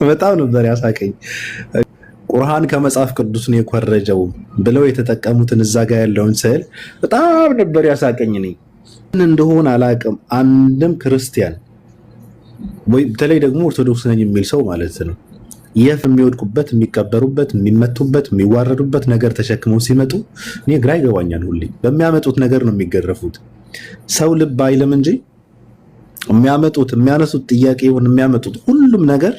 በጣም ነበር ያሳቀኝ። ቁርአን ከመጽሐፍ ቅዱስ ነው የኮረጀው ብለው የተጠቀሙትን እዛ ጋር ያለውን ስዕል በጣም ነበር ያሳቀኝ። እኔ ምን እንደሆነ አላውቅም። አንድም ክርስቲያን ወይ በተለይ ደግሞ ኦርቶዶክስ ነኝ የሚል ሰው ማለት ነው የሚወድቁበት፣ የሚቀበሩበት፣ የሚመቱበት፣ የሚዋረዱበት ነገር ተሸክመው ሲመጡ እኔ ግራ ይገባኛል። ሁሌ በሚያመጡት ነገር ነው የሚገረፉት። ሰው ልብ አይልም እንጂ የሚያነሱት ጥያቄ ይሁን የሚያመጡት ሁሉም ነገር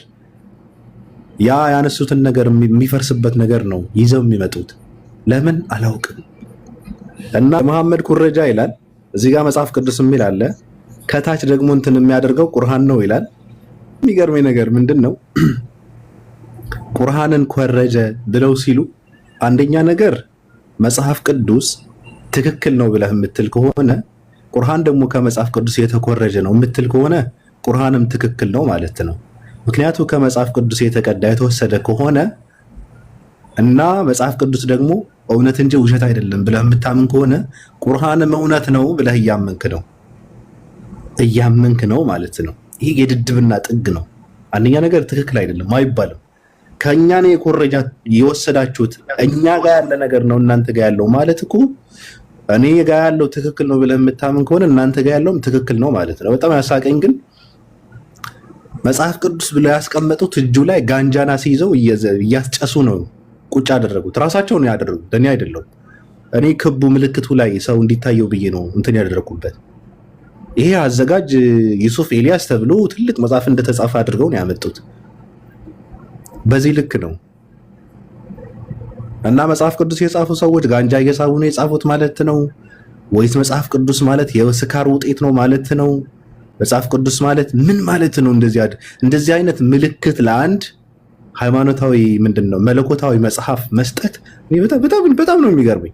ያ ያነሱትን ነገር የሚፈርስበት ነገር ነው ይዘው የሚመጡት። ለምን አላውቅም። እና መሐመድ ኩረጃ ይላል እዚህ ጋር መጽሐፍ ቅዱስ የሚል አለ፣ ከታች ደግሞ እንትን የሚያደርገው ቁርአን ነው ይላል። የሚገርመኝ ነገር ምንድን ነው? ቁርአንን ኮረጀ ብለው ሲሉ አንደኛ ነገር መጽሐፍ ቅዱስ ትክክል ነው ብለህ የምትል ከሆነ ቁርአን ደግሞ ከመጽሐፍ ቅዱስ የተኮረጀ ነው የምትል ከሆነ ቁርአንም ትክክል ነው ማለት ነው። ምክንያቱም ከመጽሐፍ ቅዱስ የተቀዳ የተወሰደ ከሆነ እና መጽሐፍ ቅዱስ ደግሞ እውነት እንጂ ውሸት አይደለም ብለህ የምታምን ከሆነ ቁርአንም እውነት ነው ብለህ እያመንክ ነው ማለት ነው። ይህ የድድብና ጥግ ነው። አንደኛ ነገር ትክክል አይደለም አይባልም። ከኛ ነው የኮረጃ የወሰዳችሁት፣ እኛ ጋር ያለ ነገር ነው እናንተ ጋር ያለው ማለት እኮ እኔ ጋር ያለው ትክክል ነው ብለህ የምታምን ከሆነ እናንተ ጋር ያለውም ትክክል ነው ማለት ነው። በጣም ያሳቀኝ ግን መጽሐፍ ቅዱስ ብለው ያስቀመጡት እጁ ላይ ጋንጃና ሲይዘው እያስጨሱ ነው ቁጭ ያደረጉት። ራሳቸው ነው ያደረጉት፣ እኔ አይደለም። እኔ ክቡ ምልክቱ ላይ ሰው እንዲታየው ብዬ ነው እንትን ያደረኩበት። ይሄ አዘጋጅ ዩሱፍ ኤልያስ ተብሎ ትልቅ መጽሐፍ እንደተጻፈ አድርገው ነው ያመጡት። በዚህ ልክ ነው። እና መጽሐፍ ቅዱስ የጻፉ ሰዎች ጋንጃ እየሳቡ ነው የጻፉት ማለት ነው ወይስ መጽሐፍ ቅዱስ ማለት የስካር ውጤት ነው ማለት ነው? መጽሐፍ ቅዱስ ማለት ምን ማለት ነው? እንደዚህ አይነት ምልክት ለአንድ ሃይማኖታዊ ምንድነው መለኮታዊ መጽሐፍ መስጠት በጣም ነው የሚገርመኝ።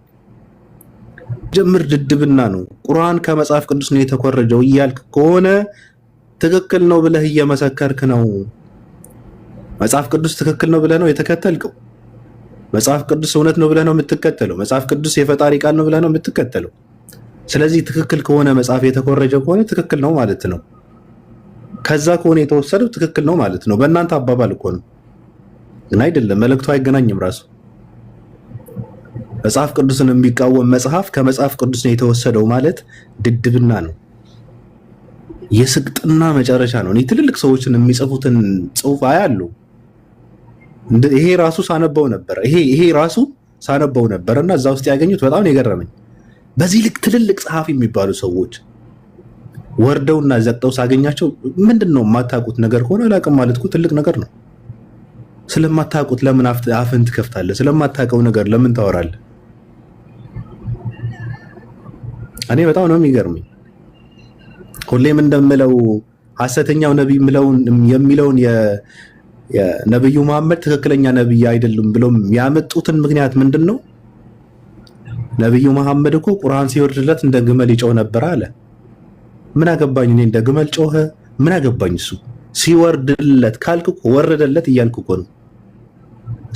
ጀምር ድድብና ነው። ቁርአን ከመጽሐፍ ቅዱስ ነው የተኮረጀው እያልክ ከሆነ ትክክል ነው ብለህ እየመሰከርክ ነው። መጽሐፍ ቅዱስ ትክክል ነው ብለህ ነው የተከተልከው። መጽሐፍ ቅዱስ እውነት ነው ብለህ ነው የምትከተለው። መጽሐፍ ቅዱስ የፈጣሪ ቃል ነው ብለህ ነው የምትከተለው። ስለዚህ ትክክል ከሆነ መጽሐፍ የተኮረጀ ከሆነ ትክክል ነው ማለት ነው። ከዛ ከሆነ የተወሰደው ትክክል ነው ማለት ነው። በእናንተ አባባል እኮ ነው ግን አይደለም። መልእክቱ አይገናኝም ራሱ። መጽሐፍ ቅዱስን የሚቃወም መጽሐፍ ከመጽሐፍ ቅዱስ ነው የተወሰደው ማለት ድድብና ነው፣ የስቅጥና መጨረሻ ነው። እኔ ትልልቅ ሰዎችን የሚጽፉትን ጽሑፍ አያለሁ። ይሄ ራሱ ሳነበው ነበር እና እዛ ውስጥ ያገኙት በጣም ነው የገረመኝ። በዚህ ልክ ትልልቅ ጸሐፊ የሚባሉ ሰዎች ወርደውና ዘቅጠው ሳገኛቸው ምንድን ነው የማታውቁት ነገር ከሆነ አላውቅም ማለት እኮ ትልቅ ነገር ነው። ስለማታውቁት ለምን አፍን ትከፍታለህ? ስለማታውቀው ነገር ለምን ታወራለህ? እኔ በጣም ነው የሚገርመኝ። ሁሌም እንደምለው ሐሰተኛው ነቢይ የሚለውን የነብዩ መሐመድ ትክክለኛ ነብይ አይደሉም ብለው ያመጡትን ምክንያት ምንድን ነው? ነብዩ መሐመድ እኮ ቁርአን ሲወርድለት እንደ ግመል ይጮህ ነበር አለ። ምን አገባኝ እኔ እንደ ግመል ጮኸ? ምን አገባኝ? እሱ ሲወርድለት ካልክ እኮ ወረደለት እያልክ እኮ ነው።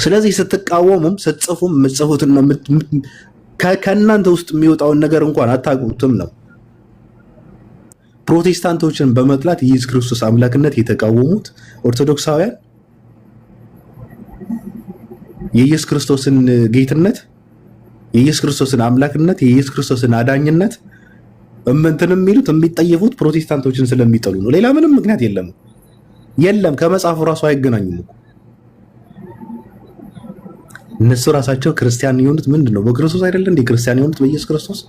ስለዚህ ስትቃወሙም ስትጽፉም የምትጽፉትን ነው ከእናንተ ውስጥ የሚወጣውን ነገር እንኳን አታውቁትም ነው። ፕሮቴስታንቶችን በመጥላት የኢየሱስ ክርስቶስ አምላክነት የተቃወሙት ኦርቶዶክሳውያን የኢየሱስ ክርስቶስን ጌትነት፣ የኢየሱስ ክርስቶስን አምላክነት፣ የኢየሱስ ክርስቶስን አዳኝነት እንትን የሚሉት የሚጠየፉት ፕሮቴስታንቶችን ስለሚጠሉ ነው። ሌላ ምንም ምክንያት የለም። ከመጽሐፉ ራሱ አይገናኙም እኮ። እነሱ ራሳቸው ክርስቲያን የሆኑት ምንድን ነው? በክርስቶስ አይደለ እንዴ ክርስቲያን የሆኑት? በኢየሱስ ክርስቶስ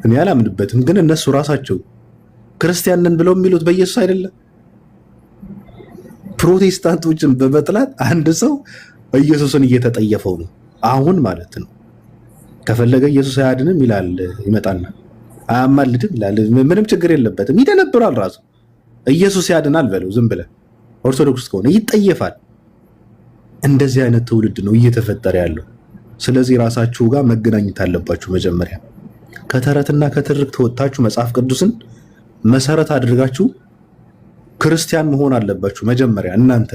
እኔ አላምንበትም። ግን እነሱ ራሳቸው ክርስቲያን ነን ብለው የሚሉት በኢየሱስ አይደለም። ፕሮቴስታንቶችን በመጥላት አንድ ሰው ኢየሱስን እየተጠየፈው ነው አሁን ማለት ነው። ከፈለገ ኢየሱስ አያድንም ይላል፣ ይመጣና አያማልድም ይላል። ምንም ችግር የለበትም። ይደነብራል ራሱ። ኢየሱስ ያድናል በለው ዝም ብለህ። ኦርቶዶክስ ከሆነ ይጠየፋል። እንደዚህ አይነት ትውልድ ነው እየተፈጠረ ያለው። ስለዚህ ራሳችሁ ጋር መገናኘት አለባችሁ። መጀመሪያ ከተረትና ከትርክት ወጣችሁ መጽሐፍ ቅዱስን መሰረት አድርጋችሁ ክርስቲያን መሆን አለባችሁ። መጀመሪያ እናንተ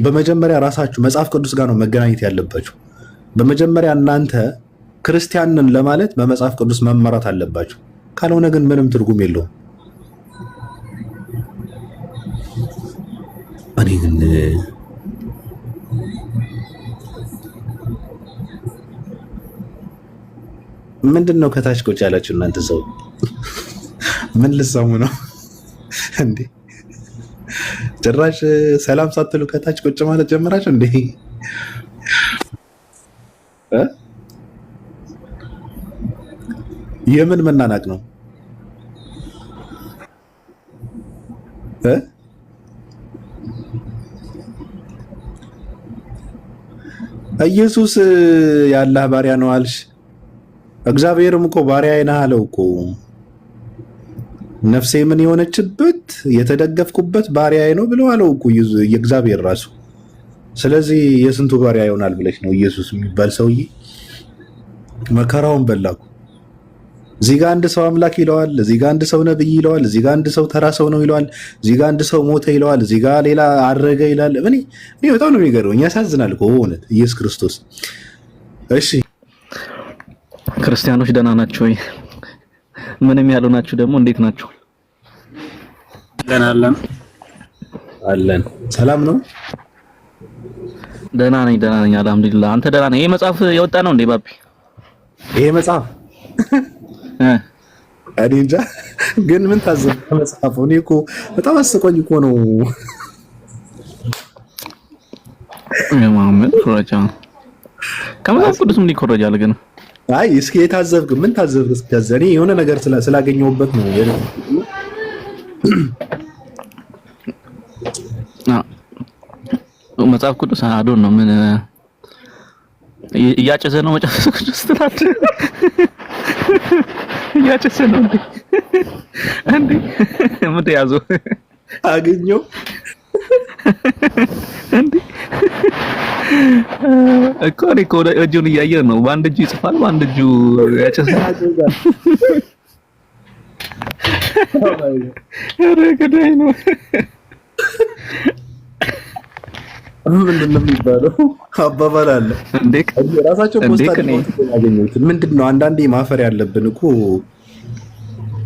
በመጀመሪያ ራሳችሁ መጽሐፍ ቅዱስ ጋር ነው መገናኘት ያለባችሁ። በመጀመሪያ እናንተ ክርስቲያንን ለማለት በመጽሐፍ ቅዱስ መመራት አለባችሁ። ካልሆነ ግን ምንም ትርጉም የለውም። እኔ ግን ምንድነው ከታች ቁጭ ያላችሁ እናንተ ሰው? ምን ልሰሙ ነው እንዴ? ጭራሽ ሰላም ሳትሉ ከታች ቁጭ ማለት ጀመራችሁ እንዴ? የምን መናናቅ ነው? ኢየሱስ የአላህ ባሪያ ነው አልሽ። እግዚአብሔርም እኮ ባሪያዬ ነህ አለው እኮ። ነፍሴ ምን የሆነችበት የተደገፍኩበት ባሪያዬ ነው ብለው አለው እኮ የእግዚአብሔር ራሱ። ስለዚህ የስንቱ ባሪያ ይሆናል ብለሽ ነው ኢየሱስ የሚባል ሰውዬ መከራውን በላኩ። እዚህ ጋር አንድ ሰው አምላክ ይለዋል፣ እዚህ ጋር አንድ ሰው ነብይ ይለዋል፣ እዚህ ጋር አንድ ሰው ተራ ሰው ነው ይለዋል፣ እዚህ ጋር አንድ ሰው ሞተ ይለዋል፣ እዚህ ጋር ሌላ አረገ ይላል። እኔ በጣም ነው የሚገርመኝ፣ ያሳዝናል እኮ በእውነት ኢየሱስ ክርስቶስ። እሺ ክርስቲያኖች ደህና ናቸው ወይ? ምንም ያሉ ናችሁ ደግሞ እንዴት ናችሁ? ደህና አለን። ሰላም ነው? ደህና ነኝ አልሐምዱሊላህ። አንተ ደህና ነህ? ይሄ መጽሐፍ የወጣ ነው እንዴ ባቢ? ይሄ መጽሐፍ እኔ እንጃ፣ ግን ምን ታዘብ መጽሐፉ? እኔ እኮ በጣም አስቆኝ እኮ ነው። ማመን ፍራቻ ከመጽሐፍ ቅዱስ ምን ይኮረጃል ግን? አይ እስኪ የታዘብክ ምን ታዘብክ? እስከዛ እኔ የሆነ ነገር ስላገኘሁበት ነው። መጽሐፍ ቅዱስ አዶን ነው ምን እያጨሰ ነው መጽሐፍ ቅዱስ ትላት እያጨሰ ነው እንዴ ምን ተያዘው አገኘው እንዴ እኮ እጁን እያየ ነው። በአንድ እጁ ይጽፋል፣ በአንድ እጁ ያጨሳል። ኧረ ገዳይ ነው። ምንድን ነው የሚባለው? አባባል አለ እንዴ ራሳቸው ፖስት ያገኙት ምንድን ነው? አንዳንዴ ማፈር ያለብን እኮ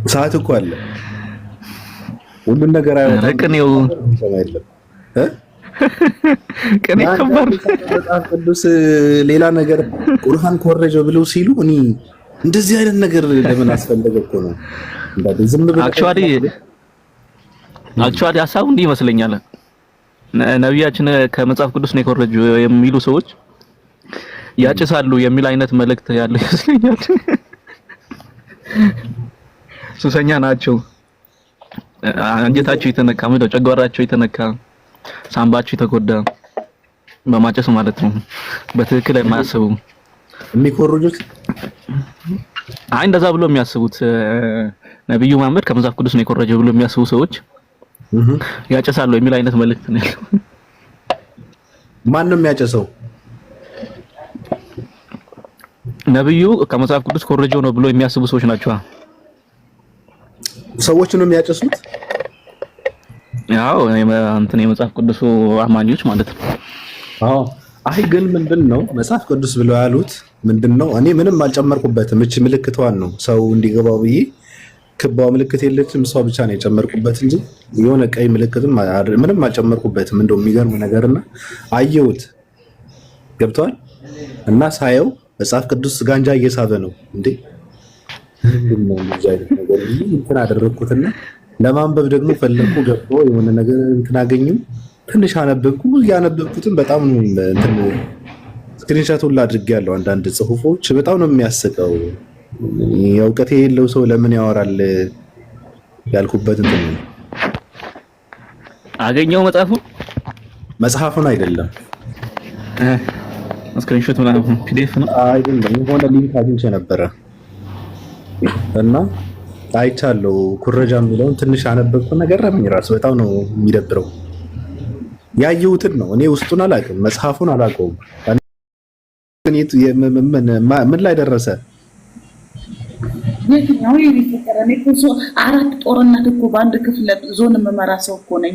ሰዓት እኮ አለ። ሁሉን ነገር አይወጣም። ቅኔው ቅኔ ከባድ መጽሐፍ ቅዱስ ሌላ ነገር ቁርአን ኮረጀው ብለው ሲሉ እኔ እንደዚህ አይነት ነገር ለምን አስፈለገ እኮ ነው። ዝም ብሎ አክቹዋሊ ሀሳቡ እንዲህ ይመስለኛል። ነቢያችን ከመጽሐፍ ቅዱስ ነው የኮረጁ የሚሉ ሰዎች ያጭሳሉ የሚል አይነት መልእክት ያለው ይመስለኛል። ሱሰኛ ናቸው፣ አንጀታቸው የተነካ ምንድነው ጨጓራቸው የተነካ ሳምባቸው የተጎዳ በማጨስ ማለት ነው። በትክክል የማያስቡ የሚኮርጁት አይ እንደዛ ብሎ የሚያስቡት ነብዩ መሐመድ ከመጽሐፍ ቅዱስ ነው የኮረጀው ብሎ የሚያስቡ ሰዎች ያጨሳሉ የሚል አይነት መልእክት ነው ያለው። ማን ነው የሚያጨሰው? ነብዩ ከመጽሐፍ ቅዱስ ኮረጀው ነው ብሎ የሚያስቡ ሰዎች ናቸው። ሰዎች ነው የሚያጨሱት? ያው እንትን የመጽሐፍ ቅዱስ አማኞች ማለት ነው። አዎ አይ ግን ምንድነው መጽሐፍ ቅዱስ ብለው ያሉት ምንድነው? እኔ ምንም አልጨመርኩበትም። እቺ ምልክቷን ነው ሰው እንዲገባው ብዬ ክባው ምልክት የለችም፣ እሷ ብቻ ነው የጨመርኩበት እንጂ የሆነ ቀይ ምልክትም ምንም አልጨመርኩበትም። እንደው የሚገርም ነገርና አየሁት ገብቷል። እና ሳየው መጽሐፍ ቅዱስ ጋንጃ እየሳበ ነው እንዴ! ምንድነው እንደዚህ አይነት ነገር? እንትን አደረኩትና ለማንበብ ደግሞ ፈለኩ፣ ገባው የሆነ ነገር እንትን አገኘሁ። ትንሽ አነበብኩ። ያነበብኩትም በጣም እንትን ስክሪንሾት ሁሉ አድርጌያለሁ። አንዳንድ ጽሁፎች በጣም ነው የሚያስቀው። እውቀት የሌለው ሰው ለምን ያወራል ያልኩበት እንትን ነው። አገኘው መጽሐፉን አይደለም ስክሪንሾት ምናምን ፒዲኤፍ ነው አይደለም፣ የሆነ ሊንክ አግኝቼ ነበረ እና አይቻለሁ። ኩረጃ የሚለውን ትንሽ አነበብኩና ገረመኝ። ራሱ በጣም ነው የሚደብረው። ያየሁትን ነው እኔ ውስጡን አላውቅም፣ መጽሐፉን አላውቀውም። ምን ላይ ደረሰ? የትኛው ይፈቀረ? እኔ እኮ አራት ጦርነት እኮ በአንድ ክፍለ ዞን የምመራ ሰው እኮ ነኝ።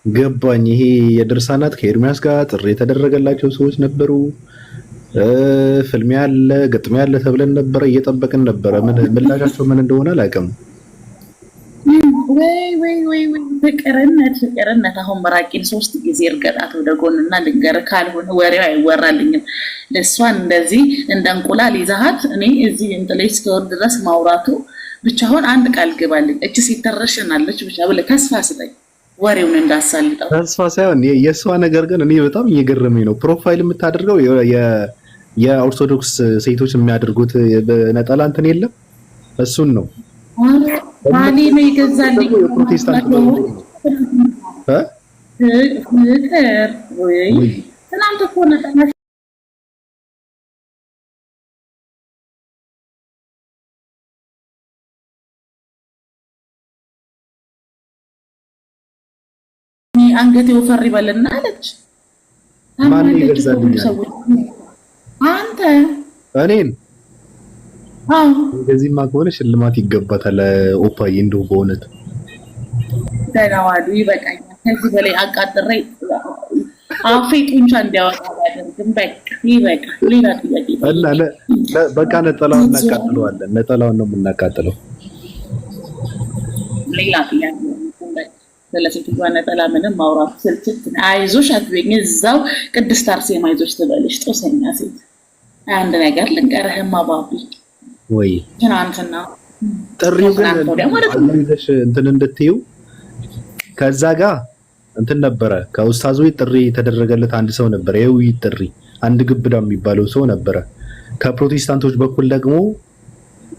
ገባኝ። ይሄ የድርሳናት ከኤርሚያስ ጋር ጥሪ የተደረገላቸው ሰዎች ነበሩ። ፍልሚያ አለ፣ ግጥሚያ አለ ተብለን ነበረ፣ እየጠበቅን ነበረ። ምላሻቸው ምን እንደሆነ አላውቅም። ወይ ፍቅርነት አሁን መራቂን 3 ጊዜ እርገጣት ወደ ጎንና ልንገር ካልሆነ ወሬው አይወራልኝም። ለሷን እንደዚህ እንደ እንቁላል ይዛሃት እኔ እዚህ እንጥለይ እስከወር ድረስ ማውራቱ ብቻ አሁን አንድ ቃል ገባልኝ። እቺ ሲተረሽናለች ብቻ ብለህ ተስፋ ስጠኝ፣ ወሬውን እንዳሳልጠው። ተስፋ ሳይሆን የሷ ነገር ግን እኔ በጣም እየገረመኝ ነው። ፕሮፋይል የምታደርገው የኦርቶዶክስ ሴቶች የሚያደርጉት ነጠላ እንትን የለም እሱን ነው ባሌ ነው ይገዛልኝ። የፕሮቴስታንት ነው ፍቅር ወይ ትናንት እኮ ነጠላ አንገቴ ወፈር ይበልና አለች። ማን ይገዛልኝ? አንተ እኔን እንደዚህማ ከሆነ ሽልማት ይገባታል። ኦፓዬ እንደው በእውነት ደናዋዱ ይበቃኛል። ከዚህ በላይ አቃጥሬ አፌ ጡንቻ እንዲያወጣ አያደርግም። በቃ ይበቃ። ሌላ ጥያቄ በቃ ነጠላውን እናቃጥለዋለን። ነጠላውን ነው የምናቃጥለው። ሌላ ጥያቄ ስለሴትዮዋ ነጠላ ምንም ማውራት ስልችት። አይዞሽ አትበይኝ። እዛው ቅድስት አርሴማ አይዞሽ ትበልሽ ጦሰኛ ሴት። አንድ ነገር ልንገርህማ ባቢ ወይ ትናንትና ጥሪው ግን ይዘሽ እንትን እንድትይው ከዛ ጋር እንትን ነበረ። ከኡስታዙ ጥሪ የተደረገለት አንድ ሰው ነበረ። የውይይት ጥሪ አንድ ግብዳ የሚባለው ሰው ነበረ። ከፕሮቴስታንቶች በኩል ደግሞ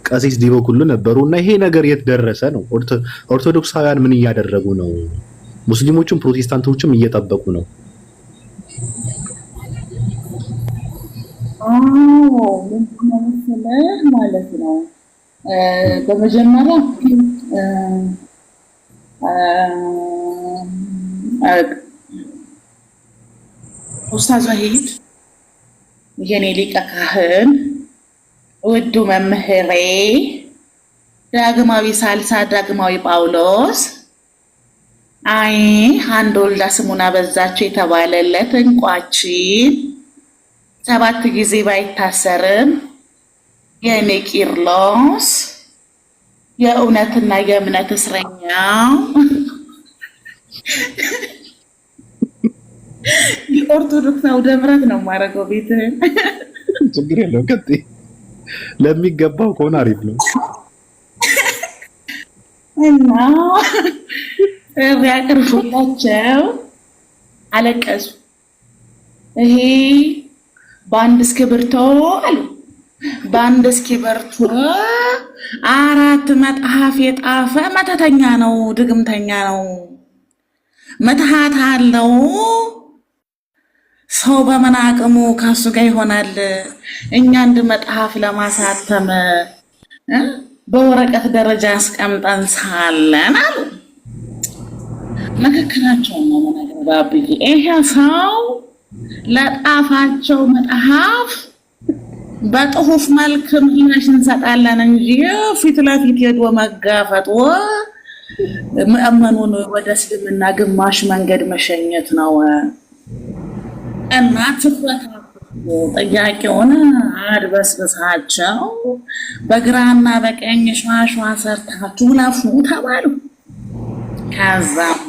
ቀሲስ ዲቦኩሉ ነበሩና ይሄ ነገር የት ደረሰ ነው? ኦርቶዶክሳውያን ምን እያደረጉ ነው? ሙስሊሞችም ፕሮቴስታንቶችም እየጠበቁ ነው። ማለት ነው። በመጀመሪያ ኡስታዝ ወሂድ የኔ ሊቀ ካህን ውዱ መምህሬ ዳግማዊ ሳልሳ ዳግማዊ ጳውሎስ አንድ ወልዳ ስሙን አበዛቸው የተባለለት እንቋችን 7 ጊዜ ባይታሰርም የኔ ቂርሎስ የእውነትና የእምነት እስረኛው የኦርቶዶክስ አውደ ምሕረት ነው የማደርገው ቤትህን። ችግር የለውም ቀጥይ። ለሚገባው ከሆነ አሪፍ ነው እና ያቅርቡላቸው አለቀሱ። ይሄ በአንድ እስክሪብቶ አሉ በአንድ እስክሪብቶ 4 መጽሐፍ የጣፈ መተተኛ ነው፣ ድግምተኛ ነው፣ መትሃት አለው። ሰው በምን አቅሙ ከሱ ጋር ይሆናል? እኛ አንድ መጽሐፍ ለማሳተም በወረቀት ደረጃ አስቀምጠን ሳለን አሉ። ንግግራቸው ነው ነገር ባብዬ። ይሄ ሰው ለጣፋቸው መጽሐፍ በጽሁፍ መልክ ምላሽ እንሰጣለን እንጂ ፊት ለፊት ሄዶ መጋፈጥ ምእመኑን ወደ እስልምና ግማሽ መንገድ መሸኘት ነው። እና ትኩረት ጥያቄውን አድበስብሳቸው በግራና በቀኝ ሸዋሸዋ ሰርታችሁ ለፉ ተባሉ። ከዛም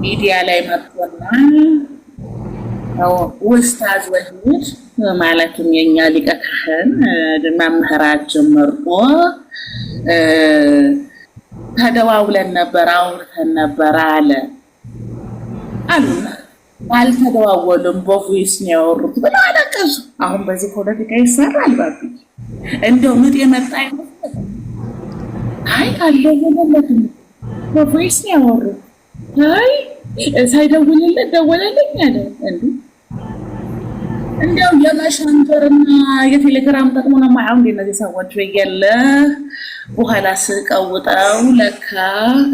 ሚዲያ ላይ መጥቶና ኡስታዝ ወሂድ ማለትም የኛ ሊቀ ካህን መምህራችን መርጦ ተደዋውለን ነበር፣ አውርተን ነበር አለ አሉና አልተደዋወሉም፣ በቮይስ ነው ያወሩት ብለው አለቀሱ። አሁን በዚህ ፖለቲካ ይሰራል ባቢ። እንደው ምጥ የመጣ አይመስል። አይ አልደወለለትም፣ በቮይስ ነው ያወሩት። አይ ሳይደውልለት ደወለልኝ አለ። እንደው የመሸንተርና የቴሌግራም ጠቅሞ ነው ማያው እንደነዚህ ሰዎች ወየለ በኋላ ስቀውጠው ለካ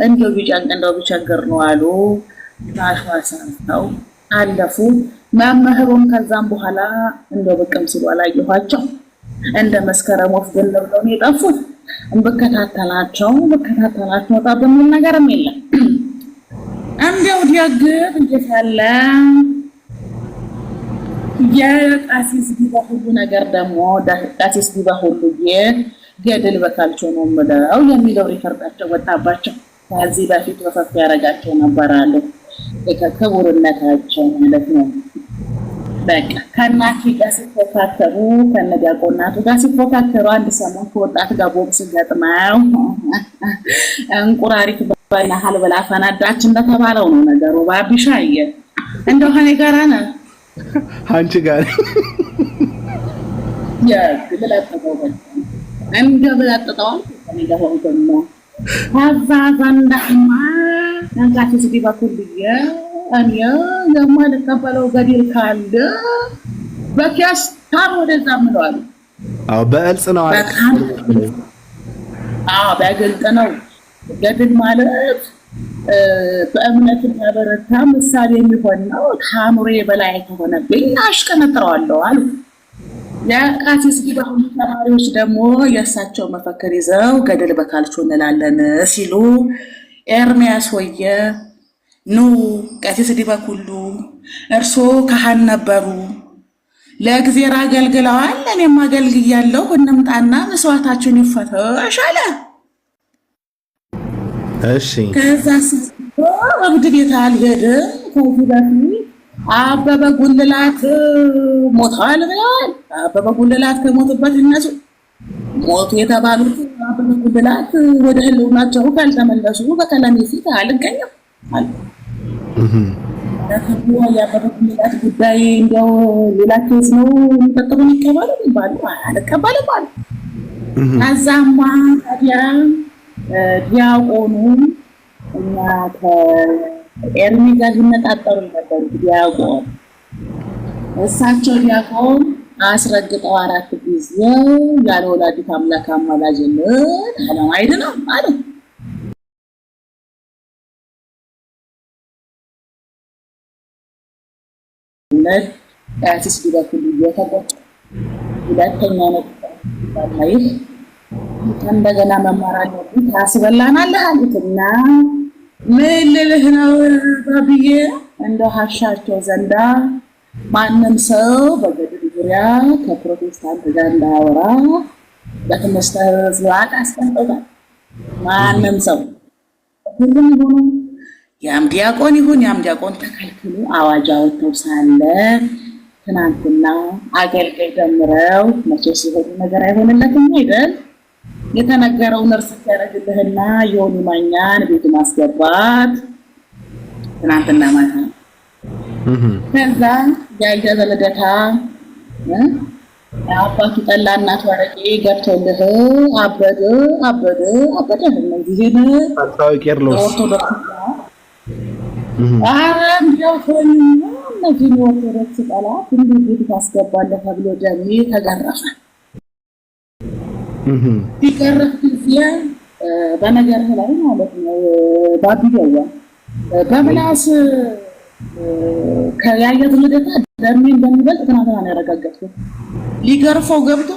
እንደው ቢጫን እንደው ቢቸገር ነው አሉ። ታሽዋሳው አለፉ። መምህሩን ከዛም በኋላ እንደው በቀም ሲሉ አላየኋቸው። እንደ መስከረም ወፍ ገለው ነው የጠፉት። በከታተላቸው ወጣ ምን ነገርም የለም። እንደው ዲያገር እየፈለ የቃሲስ ዲባ ሁሉ ነገር ደግሞ ቃሲስ ዲባ ሁሉ ገድል በካልቾ ነው የምለው የሚለው ሪከርዳቸው ወጣባቸው። ከዚህ በፊት ወፈፍ ያደረጋቸው ነበር አሉ ክቡርነታቸው ማለት ነው። በቃ ከእናቴ ጋር ሲፎካከሩ ከነዲያቆናቱ ጋር ሲፎካከሩ አንድ ሰሞን ከወጣት ጋር ቦክስ ገጥመው እንቁራሪት በናሃል ብላ ፈናዳች እንደተባለው ነው ነገሩ። ባቢሻየ እንደው ከኔ ጋር ነው አንቺ ጋር ብለጥጠው እንደ ብለጥጠው ከኔ ጋር ሆንኩና አዛዛንዳማ አንጋት ሲዲ ባኩልየ አንያ የማልቀበለው ገድል ካለ በኪያስ ታም ወደዛ ምለዋል። አዎ በእልጽ ነው በግልጥ ነው። ገድል ማለት በእምነት ተበረታ ምሳሌ የሚሆን ነው። ታምሬ በላይ ተሆነብኝ አሽቀነጥረዋለሁ አሉ። ለቃሲስ ዲባሁን ተማሪዎች ደግሞ የእሳቸው መፈክር ይዘው ገድል በካልቾ እንላለን ሲሉ ኤርሚያስ ወየ ኑ ቃሲስ ዲባኩሉ እርሶ ካህን ነበሩ፣ ለእግዚአብሔር አገልግለዋል፣ እኔም አገልግያለሁ፣ እንምጣና መስዋዕታችን ይፈተሽ አለ። እሺ ከዛ ወግድ ቤት አልሄድም። ከዚህ በፊት አበበ ጉልላት ሞተዋል ብለዋል። አበበ ጉልላት ከሞቱበት እነሱ ሞቱ የተባሉት አበበ ጉልላት ወደ ህልውናቸው ካልተመለሱ በቀለሜ ፊት አልገኝም አለ። የአበበ ጉልላት ጉዳይ እንደው ሌላ ኬዝ ነው፣ የሚቀጥሉን ይቀበሉ ይባሉ አልቀበልም አሉ። ከዛማ ታዲያ ዲያቆኑ እና ከኤርሚ ጋር ይነጣጠሩ ነበር። ዲያቆን እሳቸው ዲያቆን አስረግጠው 4 ጊዜ ያለ ወላዲተ አምላክ አማላጅነት ዓለም አይድንም አለ። ቃሲስ ዲባኩሉ የተቆጨ ሁለተኛ ነው ባላይ እንደገና መማር አለብኝ ታስበላናለህ አሉትና ምን ልልህ ነው ባብዬ እንደው ሀሻቸው ዘንዳ ማንም ሰው በገድል ዙሪያ ከፕሮቴስታንት ጋር እንዳያወራ በትምህርት ዝዋቅ አስቀምጠውታል። ማንም ሰው ሁሉም ይሁኑ ያም ዲያቆን ይሁን ያም ዲያቆን ተከልክሎ አዋጅ አወጥተው ሳለ ትናንትና አገልጋይ ደምረው መቼስ ይሄ ነገር አይሆንለትም አይደል? የተነገረውን እርስ ያደርግልህና የሆኑ ማኛን ቤት ማስገባት ትናንትና ማታ ከዛ ያያዘ ልደታ አባቱ ጠላ እናት ወረቄ ገብቶልህ አበደ እነዚህ ቄርሎስ እንዲያው እነዚህ ኦርቶዶክስ ጠላት እንዲህ ቤት ታስገባለህ ተብሎ ደሜ ተገረፈ። ሲገረፍ ጊዜ በነገርህ ላይ ማለት ነው ባቢያያ በምላስ ከያየት ልደታ ደሜ እንደሚበልጥ ትናንትና ነው ያረጋገጥኩት። ሊገርፈው ገብቶ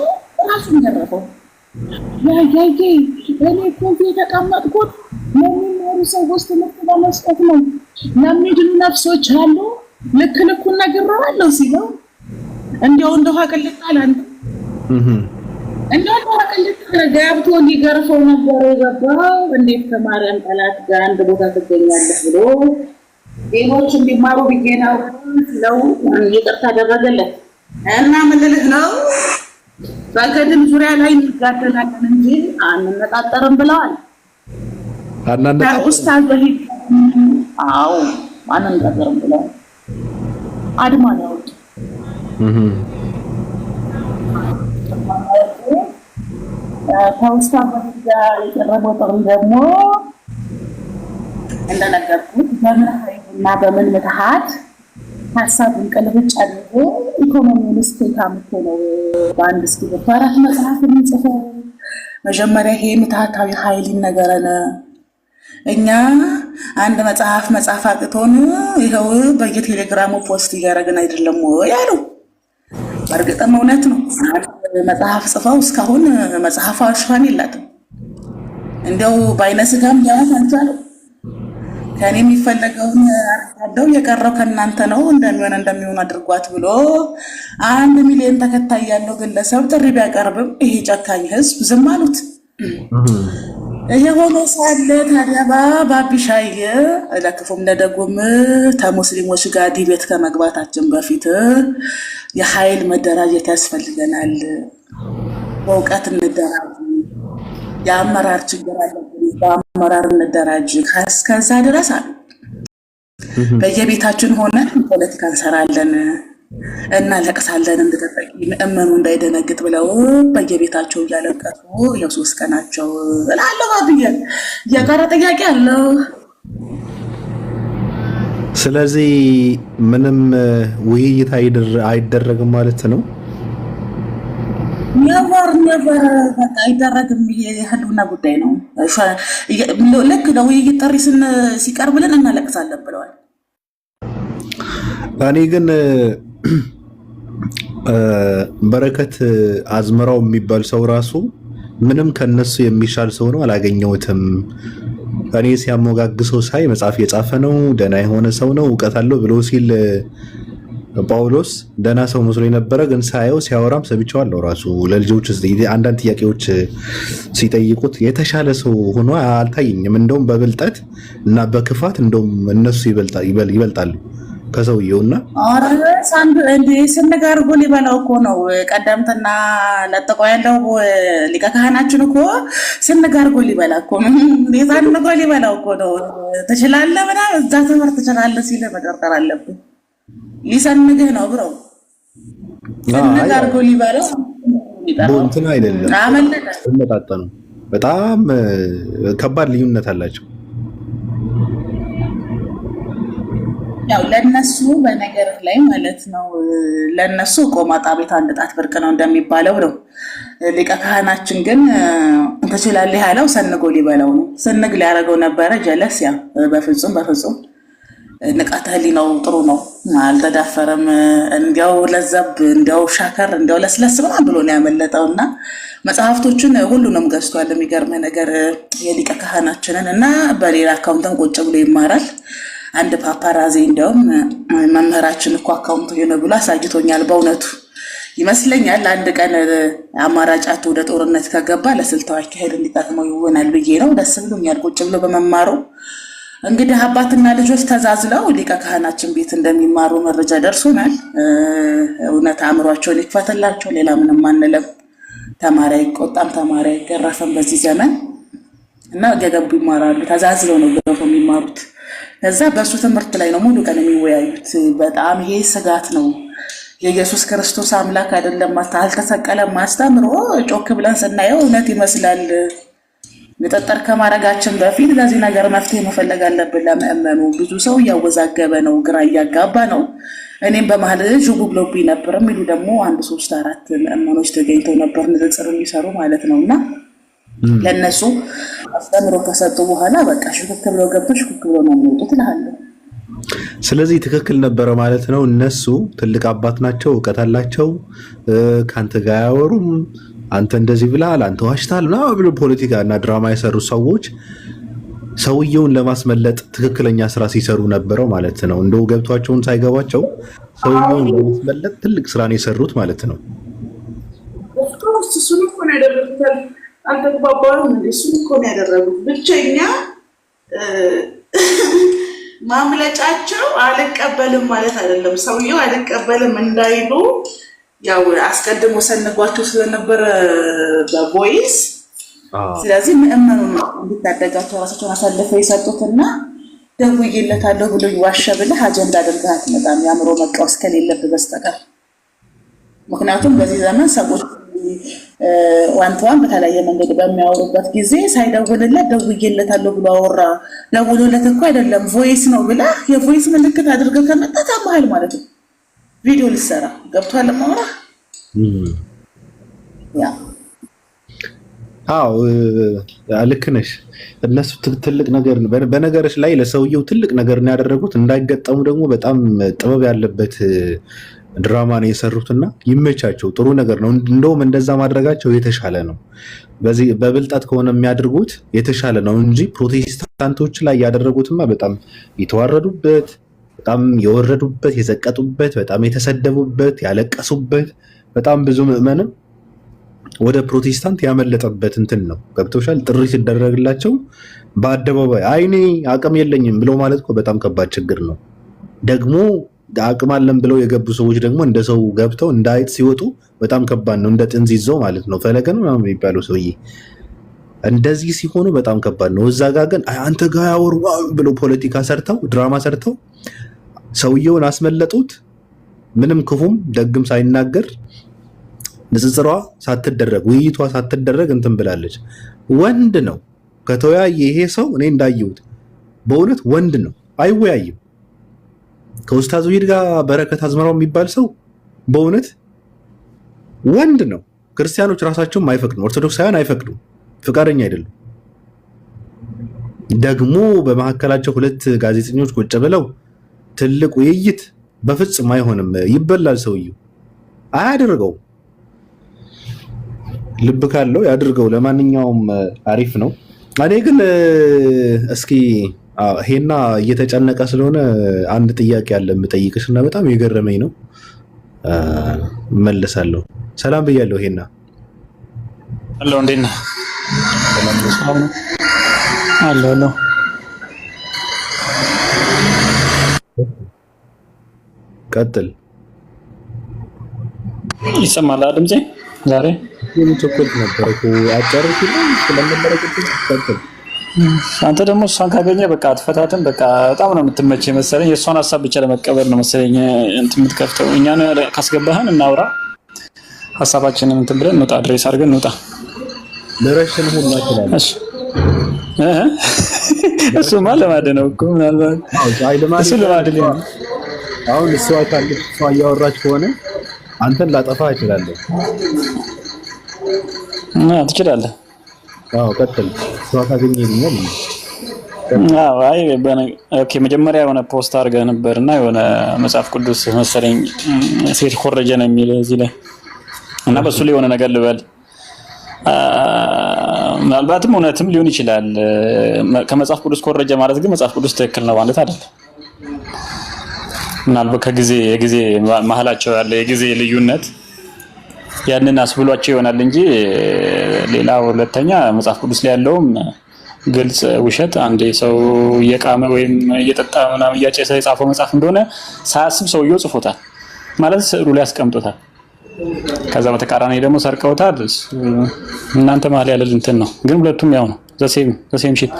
ራሱን ገረፈው። ያያዬ እኔ ኮንፊ የተቀመጥኩት ለሚኖሩ ሰዎች ትምህርት ለመስጠት ነው። ለሚድኑ ነፍሶች አሉ ልክ ልኩን ነግሬዋለሁ ሲለው እንደው ሀቅልጣል አንተ እንደው ሀቅልጣል ገብቶ ሊገርፈው ነበር የገባው። እንዴት ከማርያም ጠላት ጋር አንድ ቦታ ትገኛለህ ብሎ ሌሎች እንዲማሩ ብዬ ነው ስለው ይቅርታ አደረገለት። እና ምን ልልህ ነው በገድል ዙሪያ ላይ እንጋደላለን እንጂ አንነጣጠርም ብለዋል። ኡስታዝ በሂድ አዎ አንነጣጠርም ብለዋል። አድማ ነው ከኡስታዝ በሂድ ጋር የቀረበው ጥሪ ደግሞ እንደነገርኩት በምን ኃይልና በምን ምትሃት ሀሳቡን ቀልብጭ አድርጎ ኢኮኖሚውን ስቴታምቶ ነው በአንድ እስኪ በፈራት መጽሐፍ የሚጽፈው። መጀመሪያ ይሄ ምትሃታዊ ኃይል ይነገረን። እኛ አንድ መጽሐፍ አቅቶን ይኸው በየቴሌግራሙ ፖስት እያደረግን አይደለም ወይ አሉ። በእርግጥም እውነት ነው። መጽሐፍ ጽፈው እስካሁን መጽሐፏ ሽፋን የላትም። እንዲያው በአይነ ስጋም ሊያዋት አልቻሉ። ከኔ የሚፈለገውን አርጋለው የቀረው ከእናንተ ነው እንደሚሆን አድርጓት ብሎ 1 ሚሊዮን ተከታይ ያለው ግለሰብ ጥሪ ቢያቀርብም ይሄ ጨካኝ ህዝብ ዝም አሉት። ይሄ ሆኖ ሳለ ታዲያ ባቢሻይ ለክፉም ለደጉም ከሙስሊሞች ጋር ዲቤት ከመግባታችን በፊት የኃይል መደራጀት ያስፈልገናል። በእውቀት እንደራጅ፣ የአመራር ችግር አለብን፣ በአመራር እንደራጅ። ከዛ ድረስ አሉ በየቤታችን ሆነን ፖለቲካ እንሰራለን እና ለቅሳለን እንድትጠቂ ምእመኑ እንዳይደነግጥ ብለው በየቤታቸው እያለቀሱ ያው 3 ቀናቸው እላለሁ። አብዬ የጋራ ጥያቄ አለው። ስለዚህ ምንም ውይይት አይደረግም ማለት ነው። ነበር በቃ አይደረግም። ይሄ የህልውና ጉዳይ ነው። ልክ ለውይይት ጥሪ ሲቀርብልን እናለቅሳለን ብለዋል። እኔ ግን በረከት አዝመራው የሚባል ሰው ራሱ ምንም ከነሱ የሚሻል ሰው ነው አላገኘሁትም። እኔ ሲያሞጋግሰው ሳይ መጽሐፍ የጻፈ ነው፣ ደህና የሆነ ሰው ነው፣ እውቀት አለው ብሎ ሲል ጳውሎስ ደህና ሰው መስሎ የነበረ ግን ሳየው ሲያወራም ሰምቼዋለሁ። ራሱ ለልጆች አንዳንድ ጥያቄዎች ሲጠይቁት የተሻለ ሰው ሆኖ አልታየኝም። እንደውም በብልጠት እና በክፋት እንደውም እነሱ ይበልጣሉ ከሰውየውና ስንጋርጎ ሊበላው እኮ ነው። ቀደምትና ለጥቆ ያለው ሊቀ ካህናችን እኮ ስንጋርጎ ሊበላ እኮ ነው። ዛንጎ ሊበላው እኮ ነው። ትችላለህ ምናምን እዛ ትምህርት ትችላለህ ሲል መጠርጠር አለብን። ሊሰንግህ ነው ብረው ስንጋርጎ ሊበላው እንትን አይደለም። አመለጠ በጣም ከባድ ልዩነት አላቸው። ያው ለነሱ በነገር ላይ ማለት ነው። ለነሱ ቆማጣ ቤት አንድ ጣት ብርቅ ነው እንደሚባለው ነው። ሊቀ ካህናችን ግን ትችላለህ ያለው ሰንጎ ሊበላው ነው። ስንግ ሊያደርገው ነበረ ጀለስ። ያ በፍጹም ንቃተ ህሊናው ጥሩ ነው፣ አልተዳፈረም። እንዲያው ለዘብ፣ እንዲያው ሻከር፣ እንዲያው ለስለስ ምናምን ብሎ ነው ያመለጠውና መጽሐፍቶችን ሁሉንም ገዝቷል። የሚገርምህ ነገር የሊቀ ካህናችንን እና በሌላ አካውንተን ቁጭ ብሎ ይማራል። አንድ ፓፓራዚ እንዲያውም መምህራችን እኮ አካውንቱ የሆነ ብሎ አሳጅቶኛል። በእውነቱ ይመስለኛል አንድ ቀን አማራጫቱ ወደ ጦርነት ከገባ ለስልታዊ አካሄድ እንዲጠቅመው ይሆናል ብዬ ነው። ደስ ብሎኛል ቁጭ ብሎ በመማሩ። እንግዲህ አባትና ልጆች ተዛዝለው ሊቀ ካህናችን ቤት እንደሚማሩ መረጃ ደርሶናል። እውነት አእምሯቸውን ይክፈትላቸው። ሌላ ምንም አንለም። ተማሪ አይቆጣም፣ ተማሪ አይገረፍም በዚህ ዘመን እና ገገቡ ይማራሉ። ተዛዝለው ነው ገገቡ የሚማሩት። ከዛ በእሱ ትምህርት ላይ ነው ሙሉ ቀን የሚወያዩት። በጣም ይሄ ስጋት ነው። የኢየሱስ ክርስቶስ አምላክ አይደለም አልተሰቀለም ማስተምሮ ጮክ ብለን ስናየው እውነት ይመስላል። ንጥጥር ከማድረጋችን በፊት ለዚህ ነገር መፍትሄ መፈለግ አለብን። ለምእመኑ ብዙ ሰው እያወዛገበ ነው፣ ግራ እያጋባ ነው። እኔም በመሀል ዥቡ ብሎብኝ ነበር የሚሉ ደግሞ 1 3 4 ምእመኖች ተገኝተው ነበር ንጽጽር የሚሰሩ ማለት ነው። እና ለነሱ አስተምሮ ከሰጡ በኋላ በቃ ሽክክ ብለው ገብቶ ሽክክ ብለው ነው የሚወጡት እልሃለሁ። ስለዚህ ትክክል ነበረ ማለት ነው። እነሱ ትልቅ አባት ናቸው፣ እውቀት አላቸው። ከአንተ ጋር አያወሩም። አንተ እንደዚህ ብላል፣ አንተ ዋሽታል ምናምን ብሎ ፖለቲካ እና ድራማ የሰሩ ሰዎች ሰውየውን ለማስመለጥ ትክክለኛ ስራ ሲሰሩ ነበረው ማለት ነው። እንደው ገብቷቸውን ሳይገባቸው ሰውየውን ለማስመለጥ ትልቅ ስራን የሰሩት ማለት ነው። እሱን እኮ ነው ያደረጉት። አልተግባባሉም። እሱን እኮ ነው ያደረጉት። ብቸኛ ማምለጫቸው አልቀበልም ማለት አይደለም። ሰውየው አልቀበልም እንዳይሉ ያው አስቀድሞ ሰንጓቸው ስለነበረ በቮይስ ስለዚህ ምእመኑ እንዲታደጋቸው ራሳቸውን አሳልፈው የሰጡትና ደውዬለታለሁ ብሎ ይዋሸ ብለህ አጀንዳ አድርገህ አትመጣም፣ የአእምሮ መቃወስ ከሌለብህ በስተቀር። ምክንያቱም በዚህ ዘመን ሰዎች ዋንተዋን በተለያየ መንገድ በሚያወሩበት ጊዜ ሳይደውልለት ደውዬለታለሁ ብሎ አወራ። ደውሎለት እኮ አይደለም ቮይስ ነው ብለህ የቮይስ ምልክት አድርገህ ከመጣ ታማሃል ማለት ነው። ቪዲዮ ልሰራ ገብቷል ማውራ ያ አዎ ልክ ነሽ። እነሱ ትልቅ ነገር በነገርሽ ላይ ለሰውየው ትልቅ ነገር ነው ያደረጉት። እንዳይገጠሙ ደግሞ በጣም ጥበብ ያለበት ድራማ ነው የሰሩትና ይመቻቸው። ጥሩ ነገር ነው። እንደውም እንደዛ ማድረጋቸው የተሻለ ነው። በዚህ በብልጠት ከሆነ የሚያደርጉት የተሻለ ነው እንጂ ፕሮቴስታንት ፕሮቴስታንቶች ላይ ያደረጉትማ በጣም የተዋረዱበት፣ በጣም የወረዱበት፣ የዘቀጡበት፣ በጣም የተሰደቡበት፣ ያለቀሱበት በጣም ብዙ ምዕመንም ወደ ፕሮቴስታንት ያመለጠበት እንትን ነው። ገብቶሻል? ጥሪ ሲደረግላቸው በአደባባይ አይኔ አቅም የለኝም ብለው ማለት እኮ በጣም ከባድ ችግር ነው። ደግሞ አቅም አለን ብለው የገቡ ሰዎች ደግሞ እንደ ሰው ገብተው እንደ አይጥ ሲወጡ በጣም ከባድ ነው። እንደ ጥንዝ ይዘው ማለት ነው። ፈለገ ነው ምናምን የሚባለው ሰውዬ እንደዚህ ሲሆኑ በጣም ከባድ ነው። እዛ ጋር ግን አንተ ጋር ያወሩ ብለው ፖለቲካ ሰርተው ድራማ ሰርተው ሰውየውን አስመለጡት። ምንም ክፉም ደግም ሳይናገር ንጽጽሯ ሳትደረግ ውይይቷ ሳትደረግ እንትን ብላለች። ወንድ ነው ከተወያየ ይሄ ሰው እኔ እንዳየሁት በእውነት ወንድ ነው፣ አይወያይም። ከኡስታዝ ዊድ ጋር በረከት አዝመራው የሚባል ሰው በእውነት ወንድ ነው። ክርስቲያኖች ራሳቸውም አይፈቅዱም፣ ኦርቶዶክሳውያን አይፈቅዱም፣ ፍቃደኛ አይደሉም። ደግሞ በመካከላቸው ሁለት ጋዜጠኞች ቁጭ ብለው ትልቅ ውይይት በፍጹም አይሆንም። ይበላል ሰውየው፣ አያደርገውም። ልብ ካለው ያድርገው። ለማንኛውም አሪፍ ነው። እኔ ግን እስኪ ሄና እየተጨነቀ ስለሆነ አንድ ጥያቄ አለ የምጠይቅሽ እና በጣም የገረመኝ ነው። እመልሳለሁ። ሰላም ብያለሁ ሄና። አሎ እንዴት ነህ? አሎ ቀጥል። ይሰማል ድምጼ? ዛሬ ቸኮልት ነበር እኮ አጨርሽ ስለነበረበት ቀጥል። አንተ ደግሞ እሷን ካገኘ በቃ አትፈታትም። በቃ በጣም ነው የምትመች መሰለኝ። የእሷን ሀሳብ ብቻ ለመቀበል ነው መሰለኝ እንትን የምትከፍተው። እኛን ካስገባህን እናውራ፣ ሀሳባችንን እንትን ብለን እንውጣ፣ ድሬስ አድርገን እንውጣ። ለረሽን ሁሉ አትላለ። እሺ እሱማ ለማደ ነው እኮ ምናልባት እሱ ለማደ ነው። አሁን እሷ ካለች እሷ እያወራች ከሆነ አንተን ላጠፋ እችላለሁ። ትችላለህ። አዎ ቀጥል። እሷ ካገኘኛል። አዎ አይ ኦኬ። መጀመሪያ የሆነ ፖስት አድርገህ ነበርና የሆነ መጽሐፍ ቅዱስ መሰለኝ ሴት ኮረጀ ነው የሚል እዚህ ላይ እና በሱ ላይ የሆነ ነገር ልበል። ምናልባትም እውነትም ሊሆን ይችላል። ከመጽሐፍ ቅዱስ ኮረጀ ማለት ግን መጽሐፍ ቅዱስ ትክክል ነው ማለት አይደለም። ምናልባት የጊዜ መሀላቸው ያለ የጊዜ ልዩነት ያንን አስብሏቸው ይሆናል እንጂ ሌላ ሁለተኛ መጽሐፍ ቅዱስ ላይ ያለውም ግልጽ ውሸት አንዴ ሰው እየቃመ ወይም እየጠጣ ምናምን እያጨሰ የጻፈው መጽሐፍ እንደሆነ ሳያስብ ሰውየው ጽፎታል ማለት ስዕሉ ላይ አስቀምጦታል። ከዛ በተቃራኒ ደግሞ ሰርቀውታል። እናንተ መሀል ያለ እንትን ነው። ግን ሁለቱም ያው ነው ዘሴም ሺት።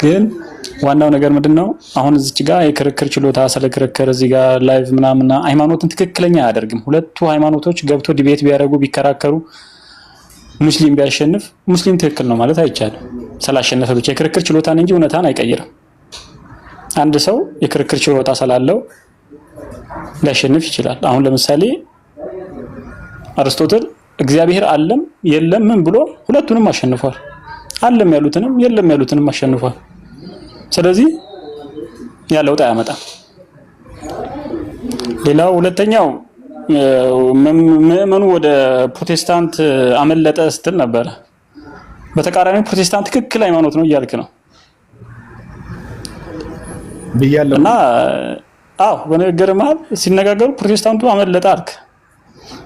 ግን ዋናው ነገር ምንድነው? አሁን እዚች ጋር የክርክር ችሎታ ስለ ክርክር እዚህ ጋር ላይቭ ምናምን ሃይማኖትን ትክክለኛ አያደርግም። ሁለቱ ሃይማኖቶች ገብቶ ዲቤት ቢያደርጉ ቢከራከሩ ሙስሊም ቢያሸንፍ ሙስሊም ትክክል ነው ማለት አይቻልም። ስላሸነፈ ብቻ የክርክር ችሎታን እንጂ እውነታን አይቀይርም። አንድ ሰው የክርክር ችሎታ ስላለው ሊያሸንፍ ይችላል። አሁን ለምሳሌ አርስቶትል እግዚአብሔር አለም የለም ምን ብሎ ሁለቱንም አሸንፏል። አለም ያሉትንም የለም ያሉትንም አሸንፏል። ስለዚህ ያለው ጣ ያመጣ። ሌላው ሁለተኛው ምዕመኑ ወደ ፕሮቴስታንት አመለጠ ስትል ነበር። በተቃራኒው ፕሮቴስታንት ትክክል ሃይማኖት ነው እያልክ ነው ብያለሁ። እና አዎ በነገር መሀል ሲነጋገሩ ፕሮቴስታንቱ አመለጠ አልክ።